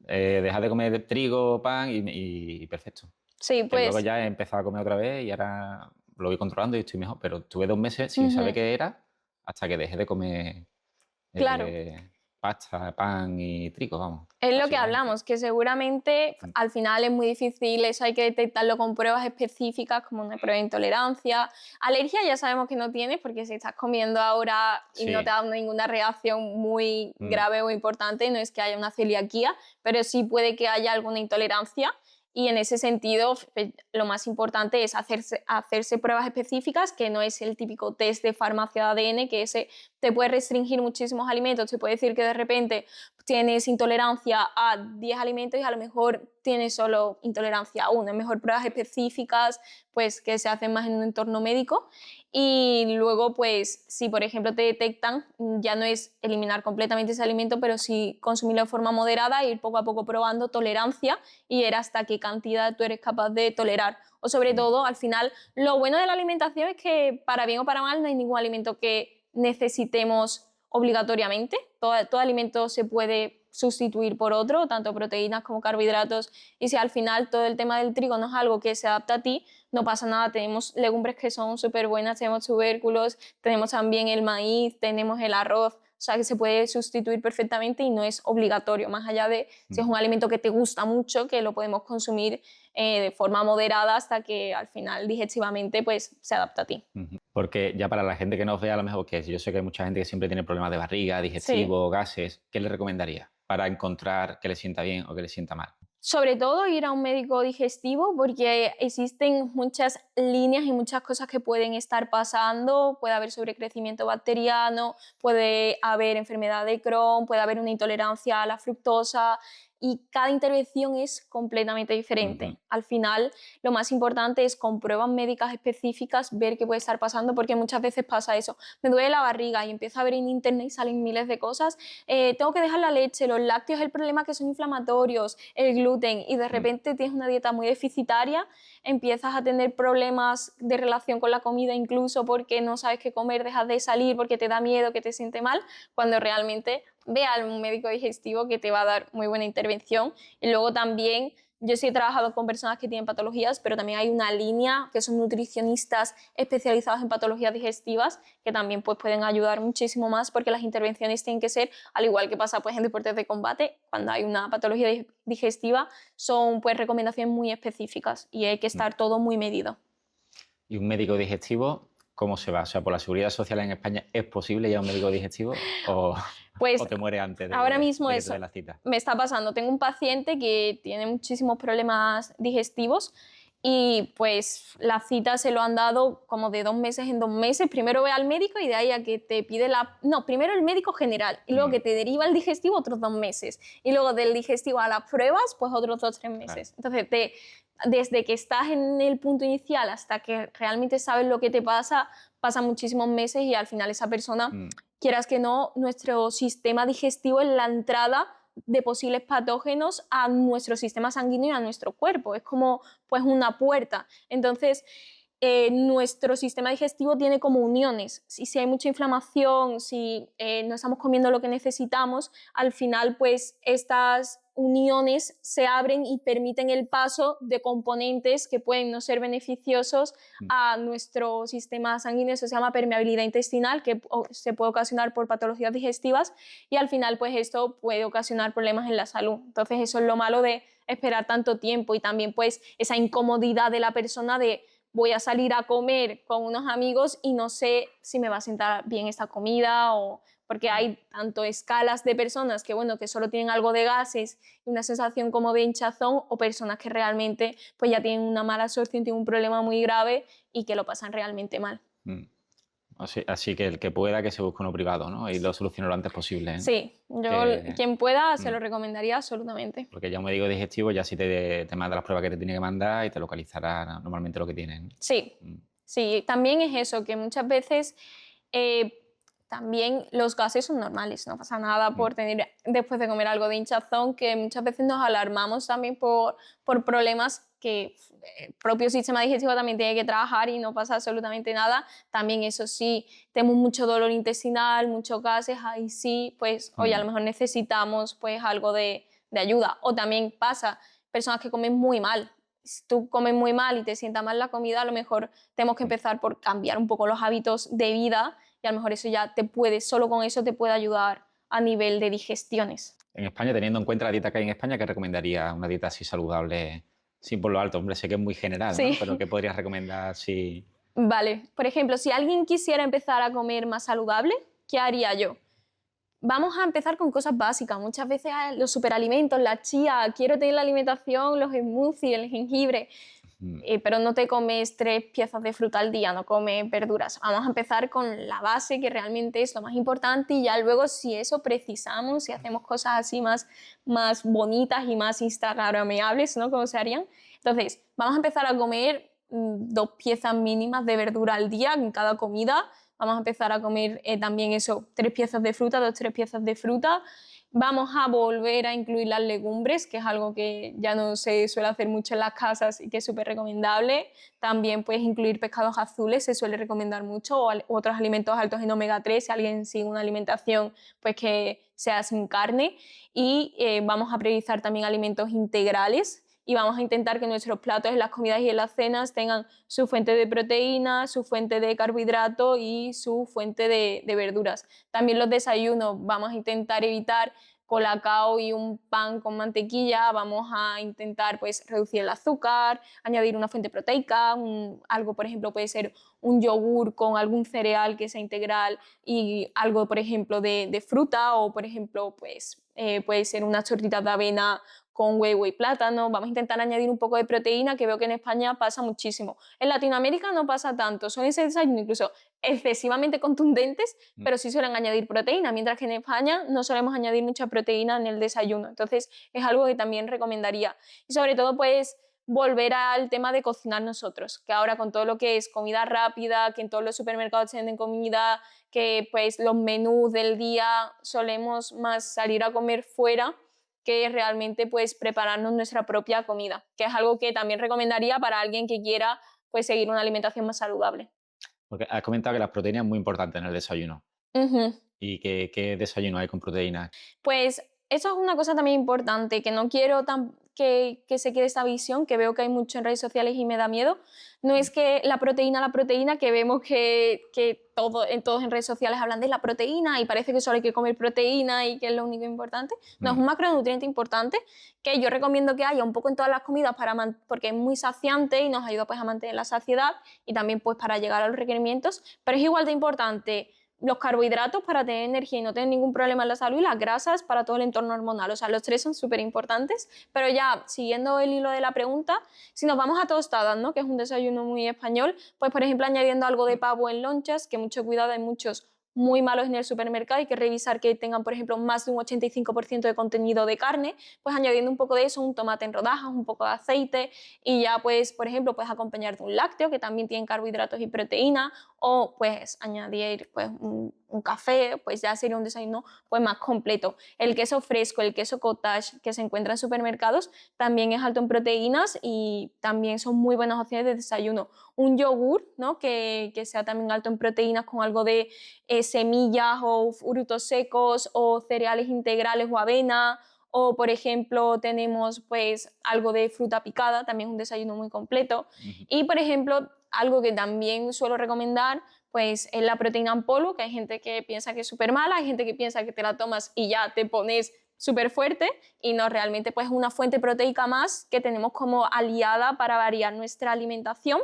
dejar de comer trigo, pan y perfecto. Sí, pues... Luego ya he empezado a comer otra vez y ahora lo voy controlando y estoy mejor, pero estuve 2 meses sin saber qué era hasta que dejé de comer... Claro. Pasta, pan y trigo, vamos. Es lo que hablamos, que seguramente al final es muy difícil, eso hay que detectarlo con pruebas específicas como una prueba de intolerancia. Alergia ya sabemos que no tienes porque si estás comiendo ahora y no te ha dado ninguna reacción muy grave o importante, no es que haya una celiaquía, pero sí puede que haya alguna intolerancia. Y en ese sentido, lo más importante es hacerse pruebas específicas, que no es el típico test de farmacia de ADN, que ese te puede restringir muchísimos alimentos. Te puede decir que de repente tienes intolerancia a 10 alimentos y a lo mejor tienes solo intolerancia a uno. Es mejor pruebas específicas pues, que se hacen más en un entorno médico. Y luego, pues, si por ejemplo te detectan, ya no es eliminar completamente ese alimento, pero sí consumirlo de forma moderada e ir poco a poco probando tolerancia y ver hasta qué cantidad tú eres capaz de tolerar. O sobre todo, al final, lo bueno de la alimentación es que para bien o para mal no hay ningún alimento que necesitemos obligatoriamente. Todo alimento se puede sustituir por otro, tanto proteínas como carbohidratos, y si al final todo el tema del trigo no es algo que se adapta a ti, no pasa nada, tenemos legumbres que son súper buenas, tenemos tubérculos, tenemos también el maíz, tenemos el arroz, sea que se puede sustituir perfectamente y no es obligatorio, más allá de si es un alimento que te gusta mucho, que lo podemos consumir de forma moderada hasta que al final digestivamente pues, se adapta a ti. Porque ya para la gente que nos vea, a lo mejor, que yo sé que hay mucha gente que siempre tiene problemas de barriga, digestivo, gases, ¿qué le recomendaría para encontrar que le sienta bien o que le sienta mal? Sobre todo ir a un médico digestivo porque existen muchas líneas y muchas cosas que pueden estar pasando. Puede haber sobrecrecimiento bacteriano, puede haber enfermedad de Crohn, puede haber una intolerancia a la fructosa y cada intervención es completamente diferente. Al final, lo más importante es con pruebas médicas específicas ver qué puede estar pasando porque muchas veces pasa eso. Me duele la barriga y empiezo a ver en internet y salen miles de cosas. Tengo que dejar la leche, los lácteos, el problema que son inflamatorios, el gluten y de repente tienes una dieta muy deficitaria, empiezas a tener problemas de relación con la comida incluso porque no sabes qué comer, dejas de salir porque te da miedo, que te siente mal, cuando realmente ve a un médico digestivo que te va a dar muy buena intervención. Y luego también, yo sí he trabajado con personas que tienen patologías, pero también hay una línea que son nutricionistas especializados en patologías digestivas que también pues, pueden ayudar muchísimo más porque las intervenciones tienen que ser, al igual que pasa pues, en deportes de combate, cuando hay una patología digestiva, son pues, recomendaciones muy específicas y hay que estar todo muy medido. ¿Y un médico digestivo cómo se va? O sea, ¿por la Seguridad Social en España es posible ya un médico digestivo o, pues, o te muere antes de, ahora mismo de que eso te dé la cita? me está pasando. Tengo un paciente que tiene muchísimos problemas digestivos y pues la cita se lo han dado como de 2 meses en 2 meses. Primero ve al médico y de ahí a que te pide la... No, primero el médico general y luego que te deriva el digestivo otros 2 meses. Y luego del digestivo a las pruebas, pues otros 2 o 3 meses. Claro. Entonces, desde que estás en el punto inicial hasta que realmente sabes lo que te pasa, pasan muchísimos meses y al final esa persona, quieras que no, nuestro sistema digestivo es la entrada de posibles patógenos a nuestro sistema sanguíneo y a nuestro cuerpo. Es como pues, una puerta. Entonces, nuestro sistema digestivo tiene como uniones. Si hay mucha inflamación, si no estamos comiendo lo que necesitamos, al final pues estas uniones se abren y permiten el paso de componentes que pueden no ser beneficiosos a nuestro sistema sanguíneo. Eso se llama permeabilidad intestinal, que se puede ocasionar por patologías digestivas y al final pues esto puede ocasionar problemas en la salud. Entonces eso es lo malo de esperar tanto tiempo y también pues esa incomodidad de la persona de voy a salir a comer con unos amigos y no sé si me va a sentar bien esta comida o porque hay tanto escalas de personas que, bueno, que solo tienen algo de gases y una sensación como de hinchazón o personas que realmente pues ya tienen una mala absorción, tienen un problema muy grave y que lo pasan realmente mal. Así que el que pueda que se busque uno privado, ¿no? Y lo solucione lo antes posible, ¿eh? Sí, yo quien pueda se lo recomendaría absolutamente. Porque ya un médico digestivo ya sí te manda las pruebas que te tiene que mandar y te localizará normalmente lo que tienen. Sí, sí, también es eso, que muchas veces también los gases son normales, no pasa nada por tener después de comer algo de hinchazón, que muchas veces nos alarmamos también por problemas que el propio sistema digestivo también tiene que trabajar y no pasa absolutamente nada. También eso sí, tenemos mucho dolor intestinal, muchos gases, ahí sí, pues oye, a lo mejor necesitamos pues algo de ayuda. O también pasa, personas que comen muy mal. Si tú comes muy mal y te sienta mal la comida, a lo mejor tenemos que empezar por cambiar un poco los hábitos de vida y a lo mejor eso ya te puede, solo con eso te puede ayudar a nivel de digestiones. En España, teniendo en cuenta la dieta que hay en España, ¿qué recomendaría una dieta así saludable sin por lo alto? Hombre, sé que es muy general, sí. ¿no? Pero ¿qué podrías recomendar si...? Vale, por ejemplo, si alguien quisiera empezar a comer más saludable, ¿qué haría yo? Vamos a empezar con cosas básicas. Muchas veces los superalimentos, la chía, quiero tener la alimentación, los smoothies, el jengibre, pero no te comes 3 piezas de fruta al día, no comes verduras. Vamos a empezar con la base, que realmente es lo más importante, y ya luego si eso precisamos, si hacemos cosas así más bonitas y más instagramables, ¿no? Como se harían. Entonces, vamos a empezar a comer 2 piezas mínimas de verdura al día en cada comida. Vamos a empezar a comer también eso, 3 piezas de fruta, 2-3 piezas de fruta. Vamos a volver a incluir las legumbres, que es algo que ya no se suele hacer mucho en las casas y que es súper recomendable. También puedes incluir pescados azules, se suele recomendar mucho, o otros alimentos altos en omega 3, si alguien sigue una alimentación pues que sea sin carne. Y vamos a priorizar también alimentos integrales y vamos a intentar que nuestros platos en las comidas y en las cenas tengan su fuente de proteína, su fuente de carbohidrato y su fuente de verduras. También los desayunos, vamos a intentar evitar colacao y un pan con mantequilla, vamos a intentar pues, reducir el azúcar, añadir una fuente proteica, algo por ejemplo puede ser un yogur con algún cereal que sea integral y algo por ejemplo de fruta o por ejemplo pues, puede ser unas tortitas de avena con huevo y plátano. Vamos a intentar añadir un poco de proteína, que veo que en España pasa muchísimo. En Latinoamérica no pasa tanto, suelen ser desayunos incluso excesivamente contundentes, pero sí suelen añadir proteína, mientras que en España no solemos añadir mucha proteína en el desayuno. Entonces es algo que también recomendaría. Y sobre todo pues volver al tema de cocinar nosotros, que ahora con todo lo que es comida rápida, que en todos los supermercados se venden comida, que pues los menús del día solemos más salir a comer fuera que realmente pues prepararnos nuestra propia comida, que es algo que también recomendaría para alguien que quiera pues seguir una alimentación más saludable. Porque has comentado que las proteínas es muy importante en el desayuno. ¿Y qué desayuno hay con proteínas? Pues eso es una cosa también importante, que no quiero que se quede esa visión, que veo que hay mucho en redes sociales y me da miedo. No es que la proteína, que vemos que todos en redes sociales hablan de la proteína y parece que solo hay que comer proteína y que es lo único importante. No, es un macronutriente importante que yo recomiendo que haya un poco en todas las comidas porque es muy saciante y nos ayuda pues, a mantener la saciedad y también pues, para llegar a los requerimientos, pero es igual de importante los carbohidratos para tener energía y no tener ningún problema en la salud y las grasas para todo el entorno hormonal. O sea, los tres son súper importantes, pero ya siguiendo el hilo de la pregunta, si nos vamos a tostadas, ¿no? Que es un desayuno muy español, pues por ejemplo añadiendo algo de pavo en lonchas, que mucho cuidado, hay muchos muy malos en el supermercado, hay que revisar que tengan, por ejemplo, más de un 85% de contenido de carne, pues añadiendo un poco de eso, un tomate en rodajas, un poco de aceite y ya, pues, por ejemplo, puedes acompañar de un lácteo que también tiene carbohidratos y proteína o pues añadir pues, un café, pues ya sería un desayuno pues, más completo. El queso fresco, el queso cottage que se encuentra en supermercados también es alto en proteínas y también son muy buenas opciones de desayuno. Un yogur, ¿no? que sea también alto en proteínas con algo de semillas o frutos secos o cereales integrales o avena, o por ejemplo tenemos pues algo de fruta picada, también es un desayuno muy completo. Y por ejemplo algo que también suelo recomendar pues es la proteína en polvo, que hay gente que piensa que es súper mala, hay gente que piensa que te la tomas y ya te pones súper fuerte y no, realmente pues es una fuente proteica más que tenemos como aliada para variar nuestra alimentación.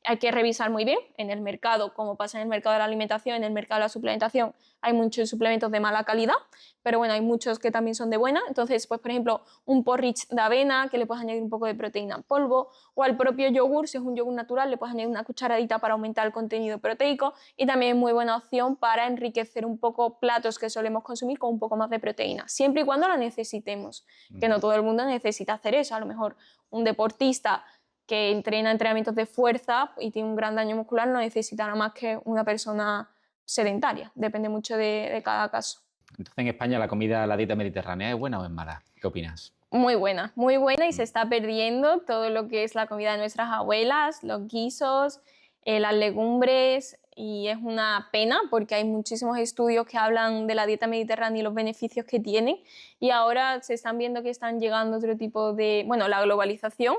Hay que revisar muy bien en el mercado, como pasa en el mercado de la alimentación, en el mercado de la suplementación hay muchos suplementos de mala calidad, pero bueno, hay muchos que también son de buena. Entonces, pues por ejemplo, un porridge de avena que le puedes añadir un poco de proteína en polvo, o al propio yogur, si es un yogur natural, le puedes añadir una cucharadita para aumentar el contenido proteico y también es muy buena opción para enriquecer un poco platos que solemos consumir con un poco más de proteína, siempre y cuando la necesitemos, que no todo el mundo necesita hacer eso. A lo mejor un deportista que entrena entrenamientos de fuerza y tiene un gran daño muscular no necesitará más que una persona sedentaria. Depende mucho de cada caso. Entonces, en España, la dieta mediterránea, ¿es buena o es mala? ¿Qué opinas? Muy buena y se está perdiendo todo lo que es la comida de nuestras abuelas, los guisos, las legumbres, y es una pena porque hay muchísimos estudios que hablan de la dieta mediterránea y los beneficios que tiene, y ahora se están viendo que están llegando otro tipo de, bueno, la globalización,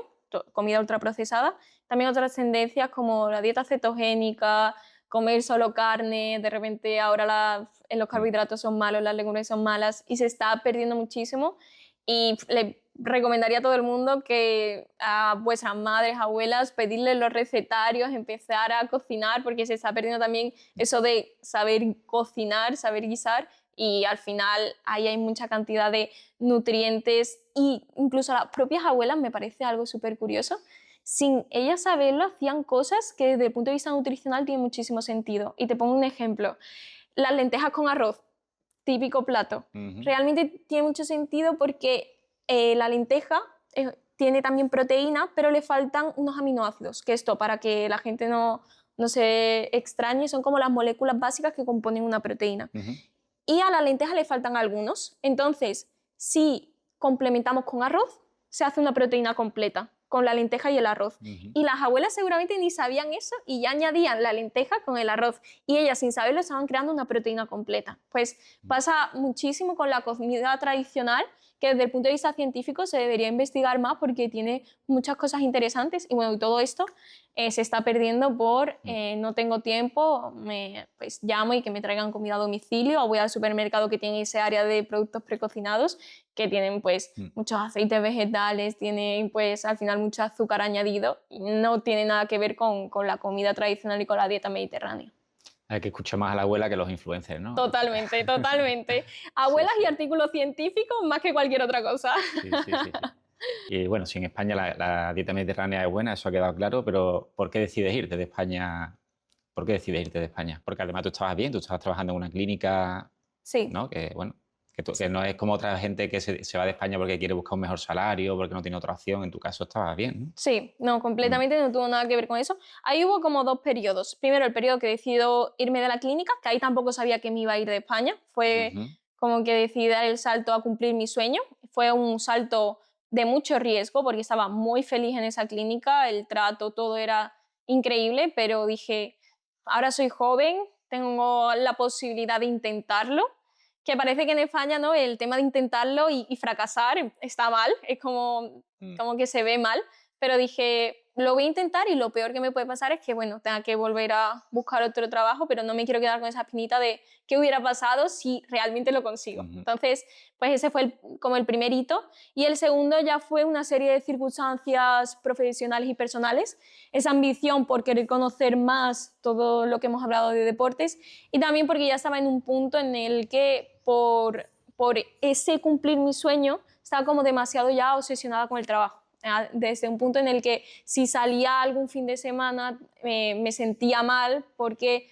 comida ultraprocesada, también otras tendencias como la dieta cetogénica, comer solo carne, de repente ahora los carbohidratos son malos, las legumbres son malas y se está perdiendo muchísimo. Y le recomendaría a todo el mundo que a vuestras madres, abuelas, pedirles los recetarios, empezar a cocinar, porque se está perdiendo también eso de saber cocinar, saber guisar, y al final ahí hay mucha cantidad de nutrientes, y incluso las propias abuelas, me parece algo súper curioso, sin ellas saberlo hacían cosas que desde el punto de vista nutricional tienen muchísimo sentido. Y te pongo un ejemplo, las lentejas con arroz, típico plato. Realmente tiene mucho sentido porque la lenteja tiene también proteína, pero le faltan unos aminoácidos, que esto, para que la gente no se extrañe, son como las moléculas básicas que componen una proteína. Y a la lenteja le faltan algunos. Entonces, si complementamos con arroz, se hace una proteína completa, con la lenteja y el arroz. Y las abuelas seguramente ni sabían eso y ya añadían la lenteja con el arroz. Y ellas, sin saberlo, estaban creando una proteína completa. Pues pasa muchísimo con la comida tradicional, que desde el punto de vista científico se debería investigar más porque tiene muchas cosas interesantes y bueno, todo esto se está perdiendo por no tengo tiempo, pues llamo y que me traigan comida a domicilio o voy al supermercado que tiene ese área de productos precocinados que tienen pues muchos aceites vegetales, tienen pues al final mucho azúcar añadido y no tiene nada que ver con la comida tradicional y con la dieta mediterránea. Hay que escuchar más a la abuela que los influencers, ¿no? Totalmente, totalmente. Abuelas Sí, sí. y artículos científicos más que cualquier otra cosa. Sí, sí, sí, sí. Y bueno, si en España la dieta mediterránea es buena, eso ha quedado claro, pero ¿por qué decides irte de España? ¿Por qué decides irte de España? Porque además tú estabas bien, tú estabas trabajando en una clínica, Sí, ¿no? Que bueno, que no es como otra gente que se va de España porque quiere buscar un mejor salario, porque no tiene otra opción. En tu caso estabas bien, ¿no? sí, no, Mm, completamente no tuvo nada que ver con eso. Ahí hubo como dos periodos. Primero, el periodo que decido irme de la clínica, que ahí tampoco sabía que me iba a ir de España. Fue ujú, como que decidí dar el salto a cumplir mi sueño. Fue un salto de mucho riesgo porque estaba muy feliz en esa clínica, el trato, todo era increíble, pero dije, ahora soy joven, tengo la posibilidad de intentarlo, que parece que en España, ¿no?, el tema de intentarlo y fracasar está mal, es como, mm. como que se ve mal, pero dije, lo voy a intentar y lo peor que me puede pasar es que, bueno, tenga que volver a buscar otro trabajo, pero no me quiero quedar con esa espinita de qué hubiera pasado si realmente lo consigo. Ujú. Entonces, pues ese fue como el primer hito. Y el segundo ya fue una serie de circunstancias profesionales y personales, esa ambición por querer conocer más todo lo que hemos hablado de deportes y también porque ya estaba en un punto en el que por ese cumplir mi sueño estaba como demasiado ya obsesionada con el trabajo. Desde un punto en el que si salía algún fin de semana me sentía mal porque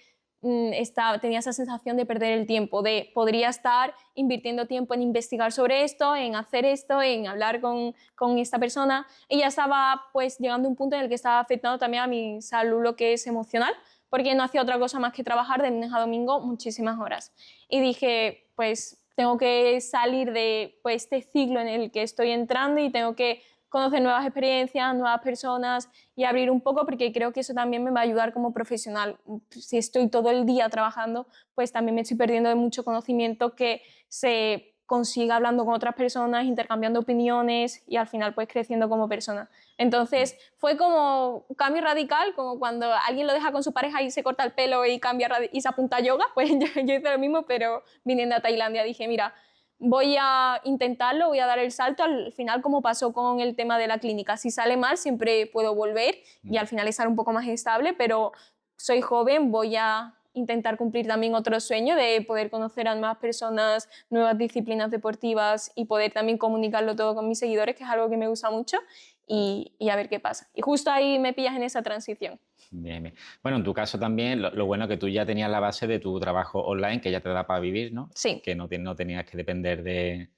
tenía esa sensación de perder el tiempo, de podría estar invirtiendo tiempo en investigar sobre esto, en hacer esto, en hablar con esta persona y ya estaba pues llegando a un punto en el que estaba afectando también a mi salud, lo que es emocional, porque no hacía otra cosa más que trabajar de lunes a domingo muchísimas horas. Y dije, pues tengo que salir de pues, este ciclo en el que estoy entrando y tengo que conocer nuevas experiencias, nuevas personas y abrir un poco porque creo que eso también me va a ayudar como profesional. Si estoy todo el día trabajando, pues también me estoy perdiendo de mucho conocimiento que se consiga hablando con otras personas, intercambiando opiniones y al final pues creciendo como persona. Entonces fue como un cambio radical, como cuando alguien lo deja con su pareja y se corta el pelo y cambia y se apunta a yoga, pues yo hice lo mismo, pero viniendo a Tailandia dije, mira, voy a intentarlo, voy a dar el salto, al final como pasó con el tema de la clínica, si sale mal siempre puedo volver y al final estar un poco más estable, pero soy joven, voy a intentar cumplir también otro sueño de poder conocer a nuevas personas, nuevas disciplinas deportivas y poder también comunicarlo todo con mis seguidores, que es algo que me gusta mucho, y a ver qué pasa. Y justo ahí me pillas en esa transición. Bien, bien. Bueno, en tu caso también, lo bueno que tú ya tenías la base de tu trabajo online, que ya te da para vivir, ¿no? Sí. Que no tenías que depender de...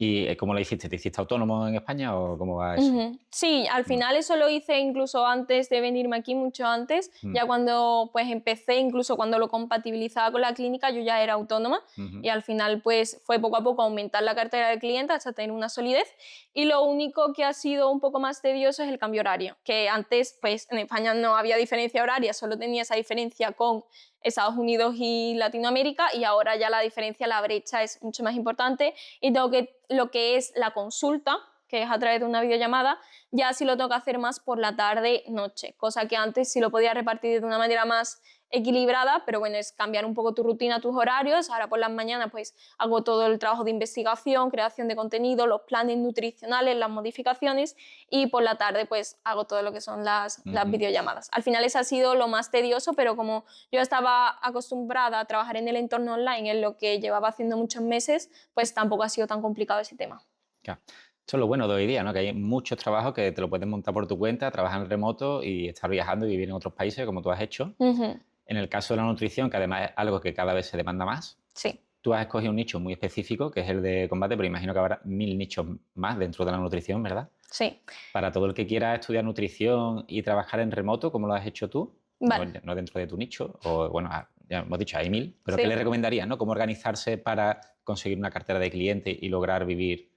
¿Y cómo lo hiciste? ¿Te hiciste autónomo en España o cómo va eso? Sí, al Mm, final eso lo hice incluso antes de venirme aquí, mucho antes. mm, Ya cuando pues empecé, incluso cuando lo compatibilizaba con la clínica, yo ya era autónoma ujú, y al final pues fue poco a poco aumentar la cartera de clientes hasta tener una solidez. Y lo único que ha sido un poco más tedioso es el cambio horario, que antes pues en España no había diferencia horaria, solo tenía esa diferencia con Estados Unidos y Latinoamérica y ahora ya la diferencia, la brecha es mucho más importante y tengo que lo que es la consulta, que es a través de una videollamada, ya sí lo tengo que hacer más por la tarde-noche, cosa que antes sí lo podía repartir de una manera más equilibrada, pero bueno, es cambiar un poco tu rutina, tus horarios. Ahora por las mañanas pues hago todo el trabajo de investigación, creación de contenido, los planes nutricionales, las modificaciones y por la tarde pues hago todo lo que son las ujú. videollamadas. Al final eso ha sido lo más tedioso, pero como yo estaba acostumbrada a trabajar en el entorno online, en lo que llevaba haciendo muchos meses, pues tampoco ha sido tan complicado ese tema. Claro. Eso es lo bueno de hoy día, ¿no? Que hay muchos trabajos que te lo puedes montar por tu cuenta, trabajar en remoto y estar viajando y vivir en otros países como tú has hecho. Ujú. En el caso de la nutrición, que además es algo que cada vez se demanda más, Sí, tú has escogido un nicho muy específico, que es el de combate, pero imagino que habrá 1000 nichos más dentro de la nutrición, ¿verdad? sí. Para todo el que quiera estudiar nutrición y trabajar en remoto, como lo has hecho tú, no, Vale. no dentro de tu nicho, o bueno, ya hemos dicho, hay 1000, pero ¿qué le Sí. recomendarías, no? ¿Cómo organizarse para conseguir una cartera de cliente y lograr vivir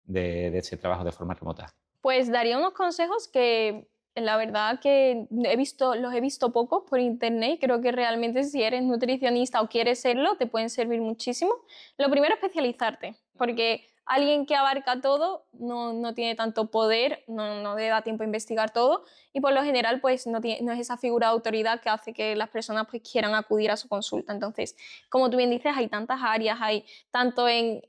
de ese trabajo de forma remota? Pues daría unos consejos que la verdad que los he visto pocos por internet. Creo que realmente si eres nutricionista o quieres serlo, te pueden servir muchísimo. Lo primero es especializarte, porque alguien que abarca todo no tiene tanto poder, no le da tiempo a investigar todo y por lo general pues no es esa figura de autoridad que hace que las personas pues quieran acudir a su consulta. Entonces, como tú bien dices, hay tantas áreas, hay tanto en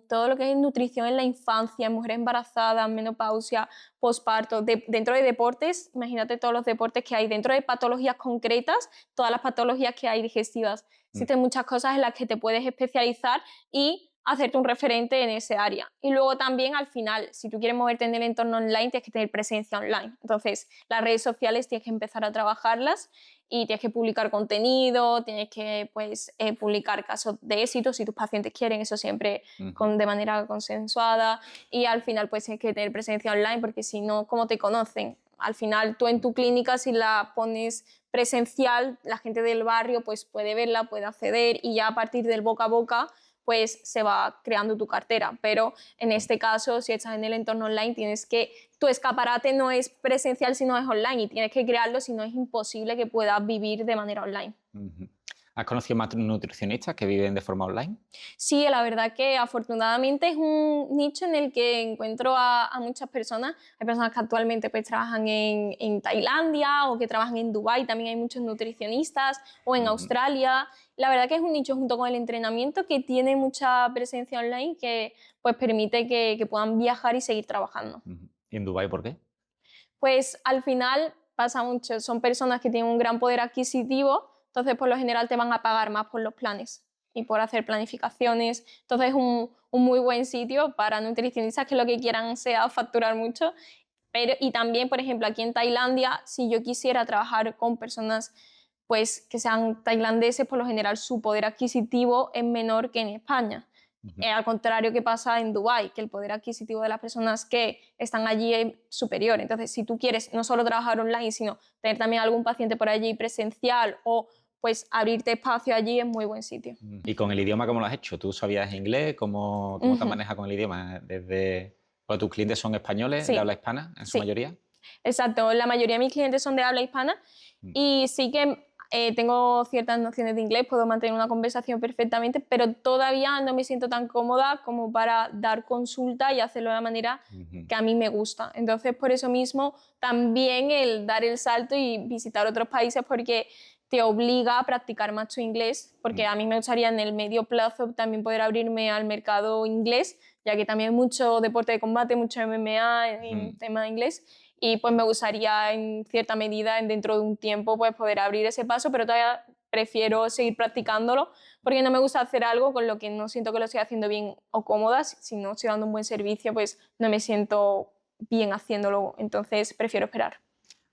todo lo que es nutrición en la infancia, en mujeres embarazadas, menopausia, posparto, dentro de deportes, imagínate todos los deportes que hay, dentro de patologías concretas, todas las patologías que hay digestivas. Existen muchas cosas en las que te puedes especializar y hacerte un referente en ese área. Y luego también al final, si tú quieres moverte en el entorno online, tienes que tener presencia online. Entonces, las redes sociales tienes que empezar a trabajarlas y tienes que publicar contenido, tienes que pues, publicar casos de éxito si tus pacientes quieren, eso siempre de manera consensuada. Y al final pues tienes que tener presencia online porque si no, ¿cómo te conocen? Al final tú en tu clínica, si la pones presencial, la gente del barrio pues puede verla, puede acceder y ya a partir del boca a boca pues se va creando tu cartera. Pero en este caso, si estás en el entorno online, tienes que, tu escaparate no es presencial, sino es online y tienes que crearlo, si no es imposible que puedas vivir de manera online. ¿Has conocido más nutricionistas que viven de forma online? Sí, la verdad que afortunadamente es un nicho en el que encuentro a muchas personas. Hay personas que actualmente pues, trabajan en Tailandia o que trabajan en Dubái, también hay muchos nutricionistas, o en Australia. La verdad que es un nicho junto con el entrenamiento que tiene mucha presencia online que pues, permite que puedan viajar y seguir trabajando. ¿Y en Dubái por qué? Pues al final pasa mucho, son personas que tienen un gran poder adquisitivo, entonces por lo general te van a pagar más por los planes y por hacer planificaciones. Entonces es un muy buen sitio para nutricionistas que lo que quieran sea facturar mucho. Y también, por ejemplo, aquí en Tailandia, si yo quisiera trabajar con personas pues, que sean tailandeses, por lo general su poder adquisitivo es menor que en España. Al contrario que pasa en Dubái, que el poder adquisitivo de las personas que están allí es superior. Entonces, si tú quieres no solo trabajar online, sino tener también algún paciente por allí presencial o pues abrirte espacio allí, es muy buen sitio. ¿Y con el idioma cómo lo has hecho? ¿Tú sabías inglés? ¿Cómo te manejas con el idioma? Pues tus clientes son españoles, de habla hispana, en su mayoría. Exacto, la mayoría de mis clientes son de habla hispana y sí que tengo ciertas nociones de inglés, puedo mantener una conversación perfectamente, pero todavía no me siento tan cómoda como para dar consulta y hacerlo de la manera que a mí me gusta. Entonces, por eso mismo, también el dar el salto y visitar otros países porque te obliga a practicar más tu inglés, porque a mí me gustaría en el medio plazo también poder abrirme al mercado inglés, ya que también hay mucho deporte de combate, mucho MMA en tema de inglés. Y pues me gustaría en cierta medida dentro de un tiempo pues poder abrir ese paso, pero todavía prefiero seguir practicándolo porque no me gusta hacer algo con lo que no siento que lo estoy haciendo bien o cómoda. Si no estoy dando un buen servicio, pues no me siento bien haciéndolo, entonces prefiero esperar.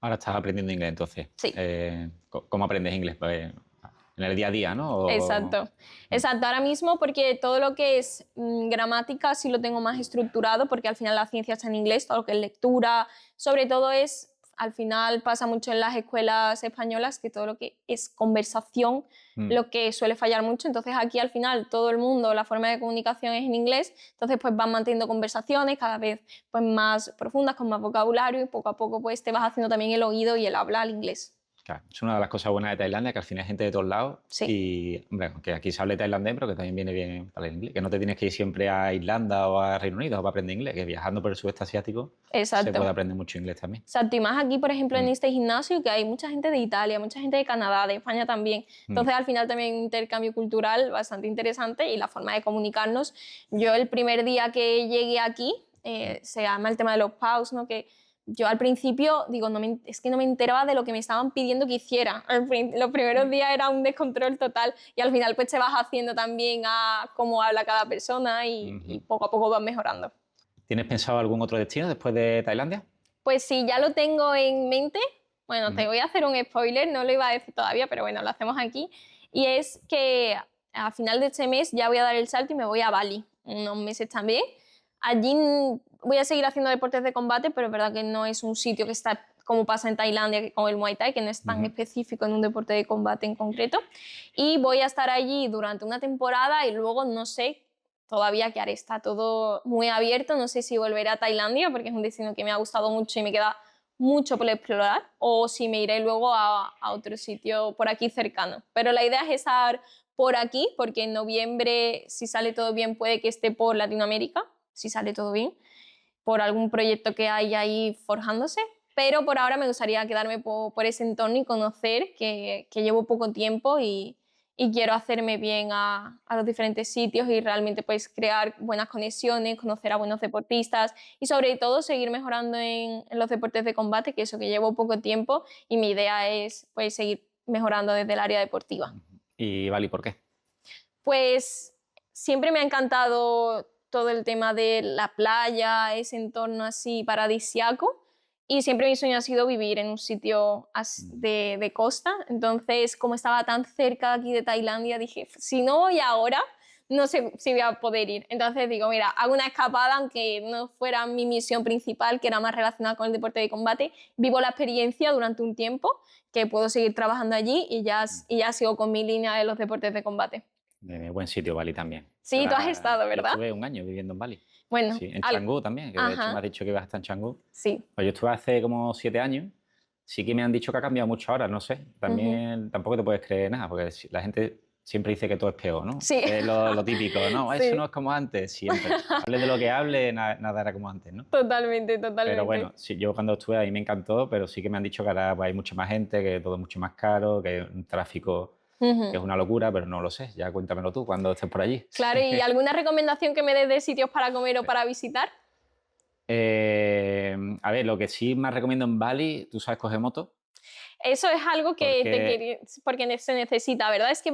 Ahora estás aprendiendo inglés, entonces. Sí. ¿Cómo aprendes inglés? Pues, en el día a día, ¿no? Exacto. Ahora mismo porque todo lo que es gramática sí lo tengo más estructurado porque al final la ciencia está en inglés, todo lo que es lectura, sobre todo al final pasa mucho en las escuelas españolas que todo lo que es conversación, lo que suele fallar mucho, entonces aquí al final todo el mundo, la forma de comunicación es en inglés, entonces pues van manteniendo conversaciones cada vez pues más profundas, con más vocabulario y poco a poco pues te vas haciendo también el oído y el habla al inglés. Claro, es una de las cosas buenas de Tailandia, que al final hay gente de todos lados. Sí. Y, hombre, que aquí se hable tailandés, pero que también viene bien para el inglés. Que no te tienes que ir siempre a Irlanda o a Reino Unido para aprender inglés, que viajando por el sudeste asiático se puede aprender mucho inglés también. Exacto, y más aquí, por ejemplo, en este gimnasio, que hay mucha gente de Italia, mucha gente de Canadá, de España también. Entonces, al final también hay un intercambio cultural bastante interesante y la forma de comunicarnos. Yo el primer día que llegué aquí, se llama el tema de los PAUs, ¿no? Que yo al principio, digo, es que no me enteraba de lo que me estaban pidiendo que hiciera. Los primeros días era un descontrol total y al final pues te vas haciendo también a cómo habla cada persona y poco a poco vas mejorando. ¿Tienes pensado algún otro destino después de Tailandia? Pues sí, ya lo tengo en mente. Bueno, te voy a hacer un spoiler, no lo iba a decir todavía, pero bueno, lo hacemos aquí. Y es que a final de este mes ya voy a dar el salto y me voy a Bali, unos meses también. Allí voy a seguir haciendo deportes de combate, pero es verdad que no es un sitio que está como pasa en Tailandia con el Muay Thai, que no es tan específico en un deporte de combate en concreto. Y voy a estar allí durante una temporada y luego no sé todavía qué haré. Está todo muy abierto, no sé si volveré a Tailandia, porque es un destino que me ha gustado mucho y me queda mucho por explorar, o si me iré luego a otro sitio por aquí cercano. Pero la idea es estar por aquí, porque en noviembre, si sale todo bien, puede que esté por Latinoamérica, si sale todo bien, por algún proyecto que hay ahí forjándose. Pero por ahora me gustaría quedarme por ese entorno y conocer, que llevo poco tiempo y quiero hacerme bien a los diferentes sitios y realmente pues crear buenas conexiones, conocer a buenos deportistas y sobre todo seguir mejorando en los deportes de combate, que eso que llevo poco tiempo y mi idea es pues seguir mejorando desde el área deportiva. ¿Y Bali por qué? Pues siempre me ha encantado todo el tema de la playa, ese entorno así paradisiaco. Y siempre mi sueño ha sido vivir en un sitio de costa. Entonces, como estaba tan cerca aquí de Tailandia, dije, si no voy ahora, no sé si voy a poder ir. Entonces digo, mira, hago una escapada, aunque no fuera mi misión principal, que era más relacionada con el deporte de combate. Vivo la experiencia durante un tiempo, que puedo seguir trabajando allí y ya sigo con mi línea de los deportes de combate. Buen sitio Bali también. Sí, tú has estado, ¿verdad? Yo estuve un año viviendo en Bali. Bueno, sí, en Canggu también, que de hecho me has dicho que ibas a estar en Canggu. Sí. Pues yo estuve hace como 7 años. Sí que me han dicho que ha cambiado mucho ahora, no sé. También tampoco te puedes creer nada, porque la gente siempre dice que todo es peor, ¿no? Sí. Es lo típico, ¿no? Sí. Eso no es como antes, siempre. Hable de lo que hable, nada era como antes, ¿no? Totalmente. Pero bueno, sí, yo cuando estuve ahí me encantó, pero sí que me han dicho que ahora pues, hay mucha más gente, que todo es mucho más caro, que hay un tráfico que es una locura, pero no lo sé. Ya cuéntamelo tú cuando estés por allí. Claro, ¿y alguna recomendación que me des de sitios para comer o para visitar? A ver, lo que sí más recomiendo en Bali, ¿tú sabes coger moto? Eso es algo que porque se necesita, ¿verdad? Es que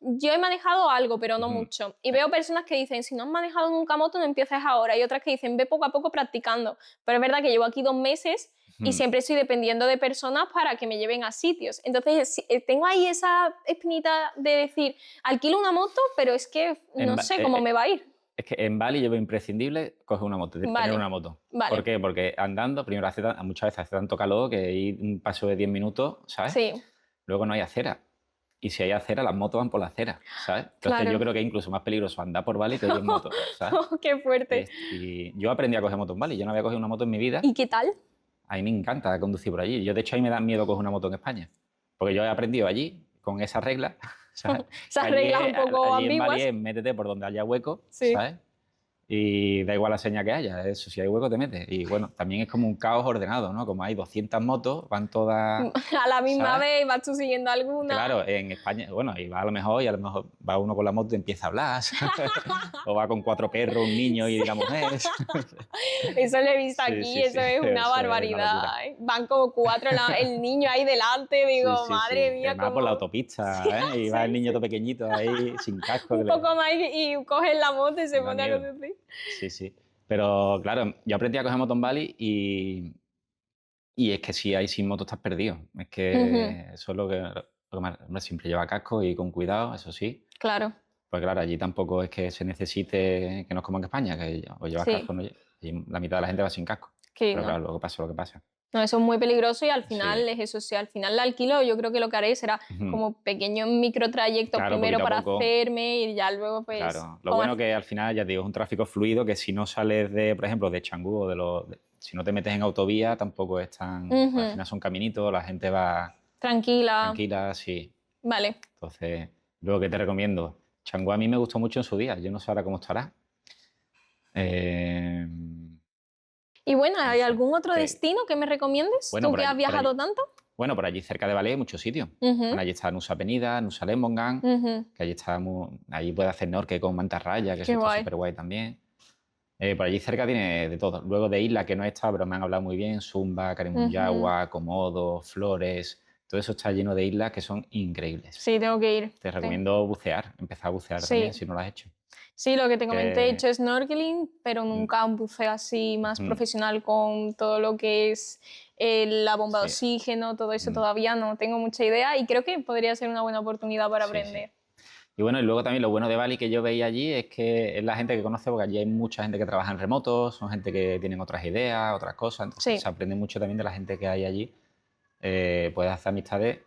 yo he manejado algo, pero no mucho. Y veo personas que dicen, si no has manejado nunca moto, no empieces ahora. Y otras que dicen, ve poco a poco practicando. Pero es verdad que llevo aquí 2 meses y siempre estoy dependiendo de personas para que me lleven a sitios. Entonces, tengo ahí esa espinita de decir, alquilo una moto, pero es que no sé cómo me va a ir. Es que en Bali llevo imprescindible coger una moto, tener una moto. Vale. ¿Por qué? Porque andando, primero muchas veces hace tanto calor que hay un paso de 10 minutos, ¿sabes? Sí. Luego no hay acera. Y si hay acera, las motos van por la acera, ¿sabes? Entonces yo creo que es incluso más peligroso andar por Bali que ir en moto, ¿sabes? ¡Qué fuerte! Y yo aprendí a coger moto en Bali. Yo no había cogido una moto en mi vida. ¿Y qué tal? A mí me encanta conducir por allí. Yo, de hecho, a mí me da miedo coger una moto en España. Porque yo he aprendido allí, con esas reglas, ¿sabes? Esas reglas un poco allí ambiguas. En Bali es métete por donde haya hueco, sí. ¿sabes? Y da igual la seña que haya, eso, si hay hueco te metes. Y bueno, también es como un caos ordenado, ¿no? Como hay 200 motos, van todas... A la misma vez, vas tú siguiendo alguna. Claro, en España, bueno, y va a lo mejor va uno con la moto y empieza a hablar, o va con 4 perros, un niño y la mujer. Eso lo he visto aquí, eso es una barbaridad. Van como 4, el niño ahí delante, digo, madre mía. Además por la autopista, ¿eh? Y va el niño todo pequeñito ahí, sin casco. Un poco más y coges la moto y se pone a conducir. Sí. Pero claro, yo aprendí a coger moto en Bali y es que si hay sin moto estás perdido. Es que eso es lo que más siempre lleva casco y con cuidado, eso sí. Claro. Pues claro, allí tampoco es que se necesite, que no es como en España, que o llevas casco o no llevas. Y la mitad de la gente va sin casco. Pero claro, luego pasa lo que pasa. No, eso es muy peligroso y al final es eso. Si al final la alquilo, yo creo que lo que haré será como pequeños microtrayectos primero para hacerme y ya luego pues... Claro, lo bueno que al final, ya te digo, es un tráfico fluido que si no sales de, por ejemplo, de Canggu o si no te metes en autovía tampoco es tan... Al final son caminitos, la gente va... Tranquila, sí. Vale. Entonces, luego que te recomiendo. Canggu a mí me gustó mucho en su día, yo no sé ahora cómo estará. Y bueno, ¿hay algún otro destino que me recomiendes? Bueno, ¿Tú que has viajado tanto? Bueno, por allí cerca de Bali hay muchos sitios. Allí está Nusa Penida, Nusa Lembongan, que allí puedes hacer snorkel con mantarraya, que eso está súper guay también. Por allí cerca tiene de todo. Luego de isla que no he estado, pero me han hablado muy bien, Sumba, Karimunjawa, Komodo, Flores, todo eso está lleno de islas que son increíbles. Sí, tengo que ir. Te recomiendo bucear, empezar a bucear también si no lo has hecho. Sí, lo que te comenté, he hecho snorkeling, pero nunca un buceo así más profesional con todo lo que es la bomba de oxígeno, todo eso todavía no tengo mucha idea y creo que podría ser una buena oportunidad para aprender. Y bueno, y luego también lo bueno de Bali que yo veía allí es que es la gente que conoce, porque allí hay mucha gente que trabaja en remoto, son gente que tienen otras ideas, otras cosas, entonces se aprende mucho también de la gente que hay allí. Puedes hacer amistades.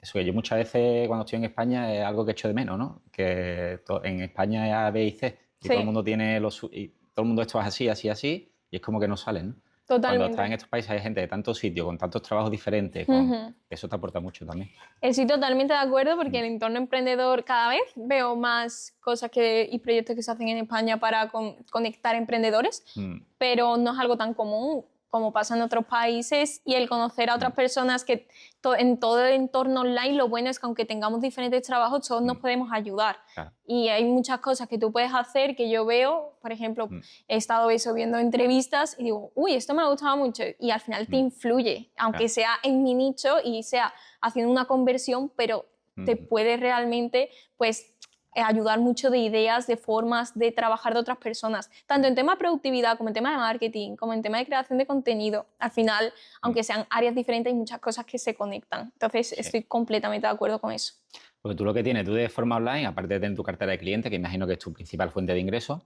Eso que yo muchas veces cuando estoy en España es algo que echo de menos, ¿no? Que en España es A, B y C y todo el mundo tiene y todo el mundo esto es así, y es como que no salen, ¿no? Cuando Totalmente. estás en estos países hay gente de tantos sitios, con tantos trabajos diferentes, eso te aporta mucho también. Estoy totalmente de acuerdo porque en el entorno emprendedor cada vez veo más cosas y proyectos que se hacen en España para conectar emprendedores, pero no es algo tan común como pasa en otros países, y el conocer a otras personas que en todo el entorno online, lo bueno es que aunque tengamos diferentes trabajos, todos nos podemos ayudar. Claro. Y hay muchas cosas que tú puedes hacer que yo veo, por ejemplo, he estado viendo entrevistas y digo, uy, esto me ha gustado mucho, y al final te influye, aunque sea en mi nicho y sea haciendo una conversión, pero te puede realmente, pues, ayudar mucho de ideas, de formas de trabajar de otras personas, tanto en tema de productividad como en tema de marketing, como en tema de creación de contenido. Al final, aunque sean áreas diferentes, hay muchas cosas que se conectan. Entonces, estoy completamente de acuerdo con eso. Porque tú lo que tienes, tú de forma online, aparte de tener tu cartera de clientes, que imagino que es tu principal fuente de ingresos,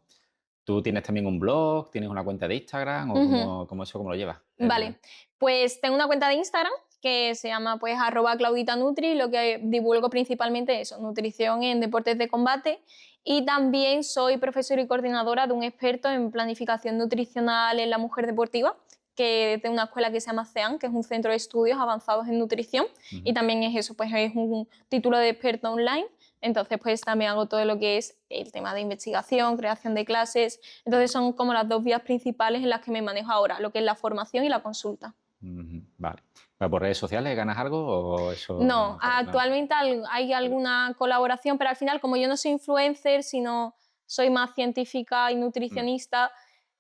¿tú tienes también un blog, tienes una cuenta de Instagram o cómo lo llevas? Vale, pues tengo una cuenta de Instagram que se llama pues @clauditanutri, lo que divulgo principalmente es eso, nutrición en deportes de combate, y también soy profesora y coordinadora de un experto en planificación nutricional en la mujer deportiva, que es de una escuela que se llama CEAN, que es un centro de estudios avanzados en nutrición, y también es eso, pues es un título de experto online. Entonces, pues también hago todo lo que es el tema de investigación, creación de clases. Entonces, son como las dos vías principales en las que me manejo ahora, lo que es la formación y la consulta. Vale. ¿Por redes sociales ganas algo o eso? No, actualmente hay alguna colaboración, pero al final, como yo no soy influencer, sino soy más científica y nutricionista,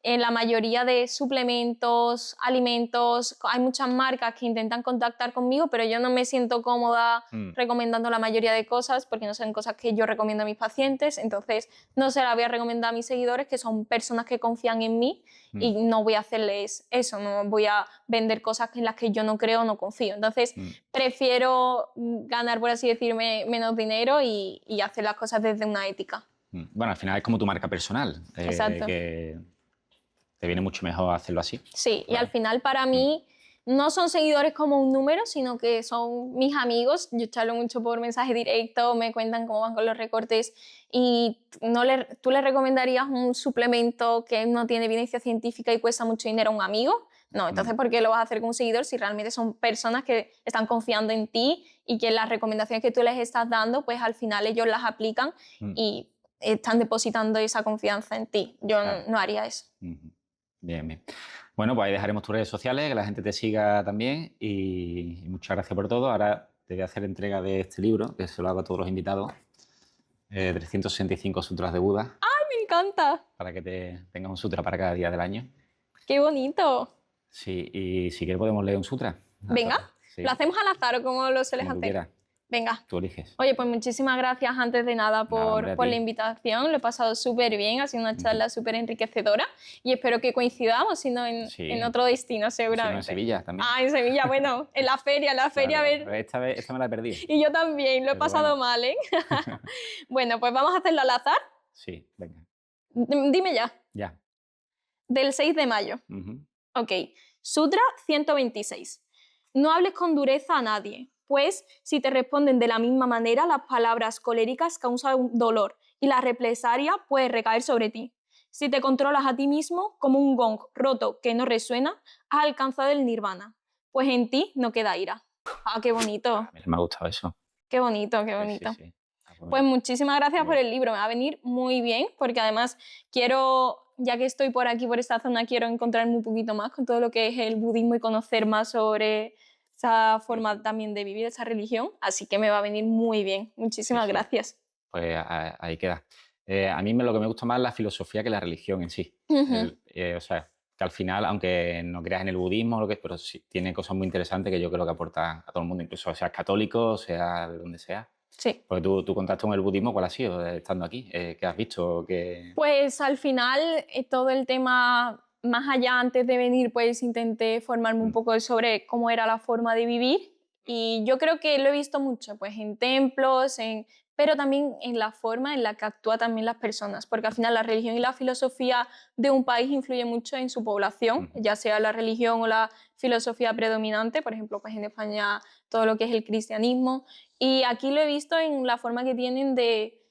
en la mayoría de suplementos, alimentos, hay muchas marcas que intentan contactar conmigo, pero yo no me siento cómoda recomendando la mayoría de cosas porque no son cosas que yo recomiendo a mis pacientes, entonces no se las voy a recomendar a mis seguidores, que son personas que confían en mí, y no voy a hacerles eso, no voy a vender cosas en las que yo no creo o no confío. Entonces prefiero ganar, por así decirme, menos dinero y hacer las cosas desde una ética. Bueno, al final es como tu marca personal. Exacto. Que te viene mucho mejor hacerlo así. Sí, y al final para mí no son seguidores como un número, sino que son mis amigos. Yo charlo mucho por mensaje directo, me cuentan cómo van con los recortes, y ¿tú le recomendarías un suplemento que no tiene evidencia científica y cuesta mucho dinero a un amigo? No, entonces ¿por qué lo vas a hacer con un seguidor si realmente son personas que están confiando en ti y que las recomendaciones que tú les estás dando, pues al final ellos las aplican y están depositando esa confianza en ti? Yo no haría eso. Bien, bien. Bueno, pues ahí dejaremos tus redes sociales, que la gente te siga también, y muchas gracias por todo. Ahora te voy a hacer entrega de este libro, que se lo hago a todos los invitados, 365 sutras de Buda, ¡Me encanta! para que tengas un sutra para cada día del año. ¡Qué bonito! Sí, y si quieres podemos leer un sutra. Venga, sí. ¿Lo hacemos al azar o cómo lo sueles hacer? Quieras. Venga. Tú eliges. Oye, pues muchísimas gracias antes de nada por la invitación. Lo he pasado súper bien, ha sido una charla súper enriquecedora y espero que coincidamos, si no en otro destino seguramente. Sí, no, en Sevilla también. Ah, en Sevilla, bueno, en la feria, Claro, a ver. Esta me la he perdido. Y yo también, lo he pasado mal, ¿eh? Bueno, pues vamos a hacerlo al azar. Sí, venga. Dime ya. Ya. Del 6 de mayo. Ok. Sutra 126. No hables con dureza a nadie, pues si te responden de la misma manera, las palabras coléricas causan dolor y la represalia puede recaer sobre ti. Si te controlas a ti mismo como un gong roto que no resuena, has alcanzado el nirvana, pues en ti no queda ira. ¡Ah, qué bonito! Me ha gustado eso. Qué bonito, qué bonito. Sí. Pues muchísimas gracias por el libro, me va a venir muy bien, porque además quiero, ya que estoy por aquí, por esta zona, quiero encontrarme un poquito más con todo lo que es el budismo y conocer más sobre esa forma también de vivir, esa religión, así que me va a venir muy bien. Muchísimas gracias. Pues ahí queda. A mí lo que me gusta más es la filosofía que la religión en sí. O sea, que al final, aunque no creas en el budismo, pero sí tiene cosas muy interesantes que yo creo que aportan a todo el mundo, incluso seas católico, sea de donde sea. Sí. Porque tu contacto con el budismo, ¿cuál ha sido estando aquí? ¿Qué has visto? Pues al final todo el tema, más allá, antes de venir, pues intenté formarme un poco sobre cómo era la forma de vivir, y yo creo que lo he visto mucho pues en templos, pero también en la forma en la que actúan también las personas, porque al final la religión y la filosofía de un país influyen mucho en su población, ya sea la religión o la filosofía predominante, por ejemplo, pues en España todo lo que es el cristianismo, y aquí lo he visto en la forma que tienen de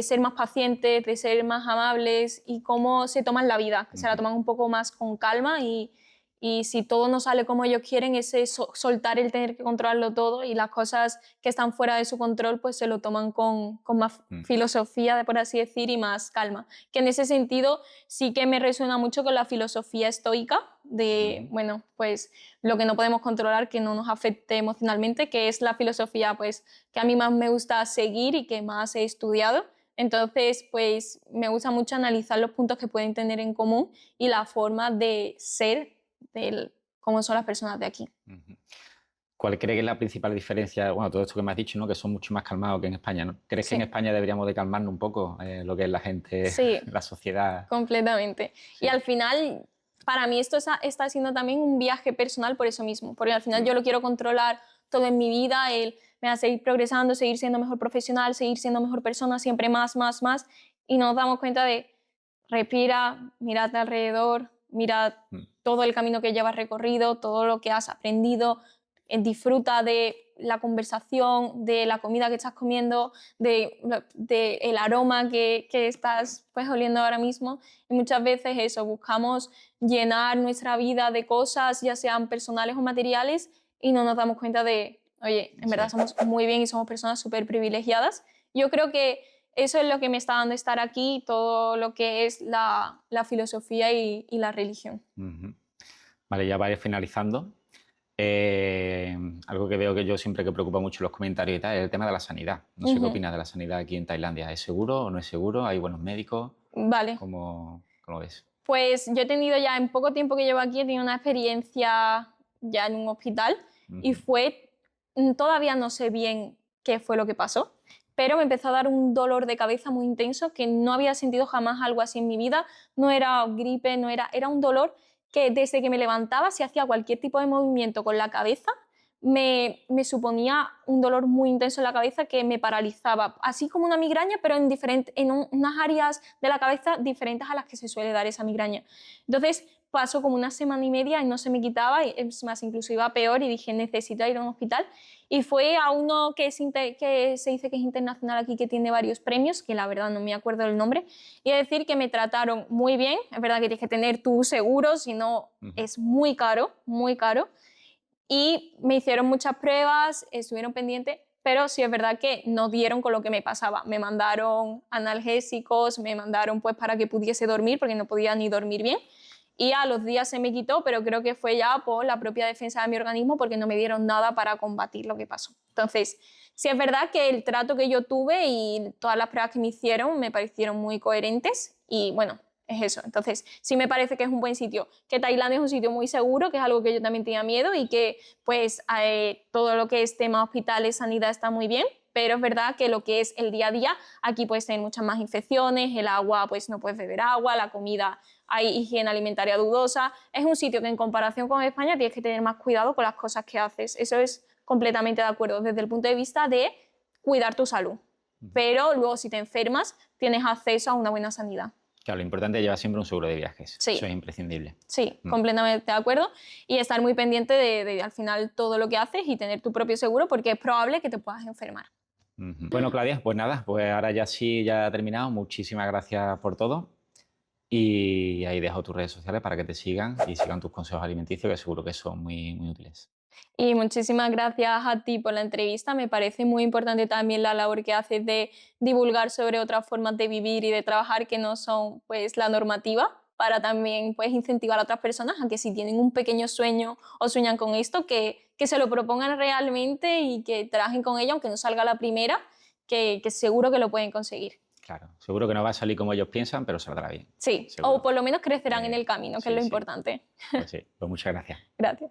ser más pacientes, de ser más amables y cómo se toman la vida, que se la toman un poco más con calma y y si todo no sale como ellos quieren, ese soltar el tener que controlarlo todo, y las cosas que están fuera de su control pues se lo toman con más filosofía, por así decir, y más calma. Que en ese sentido sí que me resuena mucho con la filosofía estoica de, bueno, pues lo que no podemos controlar, que no nos afecte emocionalmente, que es la filosofía pues que a mí más me gusta seguir y que más he estudiado. Entonces, pues me gusta mucho analizar los puntos que pueden tener en común y la forma de ser de cómo son las personas de aquí. ¿Cuál cree que es la principal diferencia? Bueno, todo esto que me has dicho, ¿no? Que son mucho más calmados que en España, ¿no? ¿Crees que en España deberíamos de calmarnos un poco lo que es la gente, la sociedad? Completamente. Sí. Y al final, para mí esto está siendo también un viaje personal por eso mismo, porque al final yo lo quiero controlar todo en mi vida, me va a seguir progresando, seguir siendo mejor profesional, seguir siendo mejor persona, siempre más, y nos damos cuenta de respira, mírate alrededor, mira todo el camino que llevas recorrido, todo lo que has aprendido, disfruta de la conversación, de la comida que estás comiendo, de el aroma que estás pues oliendo ahora mismo. Y muchas veces eso, buscamos llenar nuestra vida de cosas, ya sean personales o materiales, y no nos damos cuenta de, oye, en verdad somos muy bien y somos personas súper privilegiadas. Yo creo que eso es lo que me está dando estar aquí, todo lo que es la filosofía y la religión. Vale, ya para ir finalizando. Algo que veo que yo siempre que preocupa mucho en los comentarios y tal, es el tema de la sanidad. No sé qué opinas de la sanidad aquí en Tailandia. ¿Es seguro o no es seguro? ¿Hay buenos médicos? Vale. ¿Cómo ves? Pues yo he tenido ya, en poco tiempo que llevo aquí, he tenido una experiencia ya en un hospital y todavía no sé bien qué fue lo que pasó, pero me empezó a dar un dolor de cabeza muy intenso que no había sentido jamás algo así en mi vida. No era gripe, era un dolor que desde que me levantaba, si hacía cualquier tipo de movimiento con la cabeza, me suponía un dolor muy intenso en la cabeza que me paralizaba, así como una migraña, pero en unas áreas de la cabeza diferentes a las que se suele dar esa migraña. Entonces pasó como una semana y media y no se me quitaba, y es más, incluso iba peor, y dije, necesito ir a un hospital. Y fue a uno que se dice que es internacional aquí, que tiene varios premios, que la verdad no me acuerdo el nombre, y es decir que me trataron muy bien. Es verdad que tienes que tener tu seguro, si no es muy caro, y me hicieron muchas pruebas, estuvieron pendientes, pero sí es verdad que no dieron con lo que me pasaba. Me mandaron analgésicos, me mandaron pues para que pudiese dormir, porque no podía ni dormir bien, y a los días se me quitó, pero creo que fue ya por la propia defensa de mi organismo, porque no me dieron nada para combatir lo que pasó. Entonces, sí es verdad que el trato que yo tuve y todas las pruebas que me hicieron me parecieron muy coherentes, y bueno, es eso. Entonces, sí me parece que es un buen sitio, que Tailandia es un sitio muy seguro, que es algo que yo también tenía miedo, y que pues todo lo que es tema hospitales, sanidad está muy bien, pero es verdad que lo que es el día a día, aquí puedes tener muchas más infecciones, el agua, pues no puedes beber agua, la comida, hay higiene alimentaria dudosa. Es un sitio que en comparación con España tienes que tener más cuidado con las cosas que haces. Eso es completamente de acuerdo, desde el punto de vista de cuidar tu salud. Pero luego, si te enfermas, tienes acceso a una buena sanidad. Claro, lo importante es llevar siempre un seguro de viajes. Sí. Eso es imprescindible. Sí, completamente de acuerdo. Y estar muy pendiente de al final todo lo que haces y tener tu propio seguro, porque es probable que te puedas enfermar. Bueno, Claudia, pues nada, pues ahora ya sí, ya ha terminado. Muchísimas gracias por todo. Y ahí dejo tus redes sociales para que te sigan y sigan tus consejos alimenticios, que seguro que son muy, muy útiles. Y muchísimas gracias a ti por la entrevista. Me parece muy importante también la labor que haces de divulgar sobre otras formas de vivir y de trabajar que no son pues la normativa, para también pues incentivar a otras personas a que si tienen un pequeño sueño o sueñan con esto, que se lo propongan realmente y que trabajen con ello, aunque no salga la primera, que seguro que lo pueden conseguir. Claro, seguro que no va a salir como ellos piensan, pero saldrá bien. Sí, seguro. O por lo menos crecerán en el camino, que es lo importante. Pues sí, pues muchas gracias. Gracias.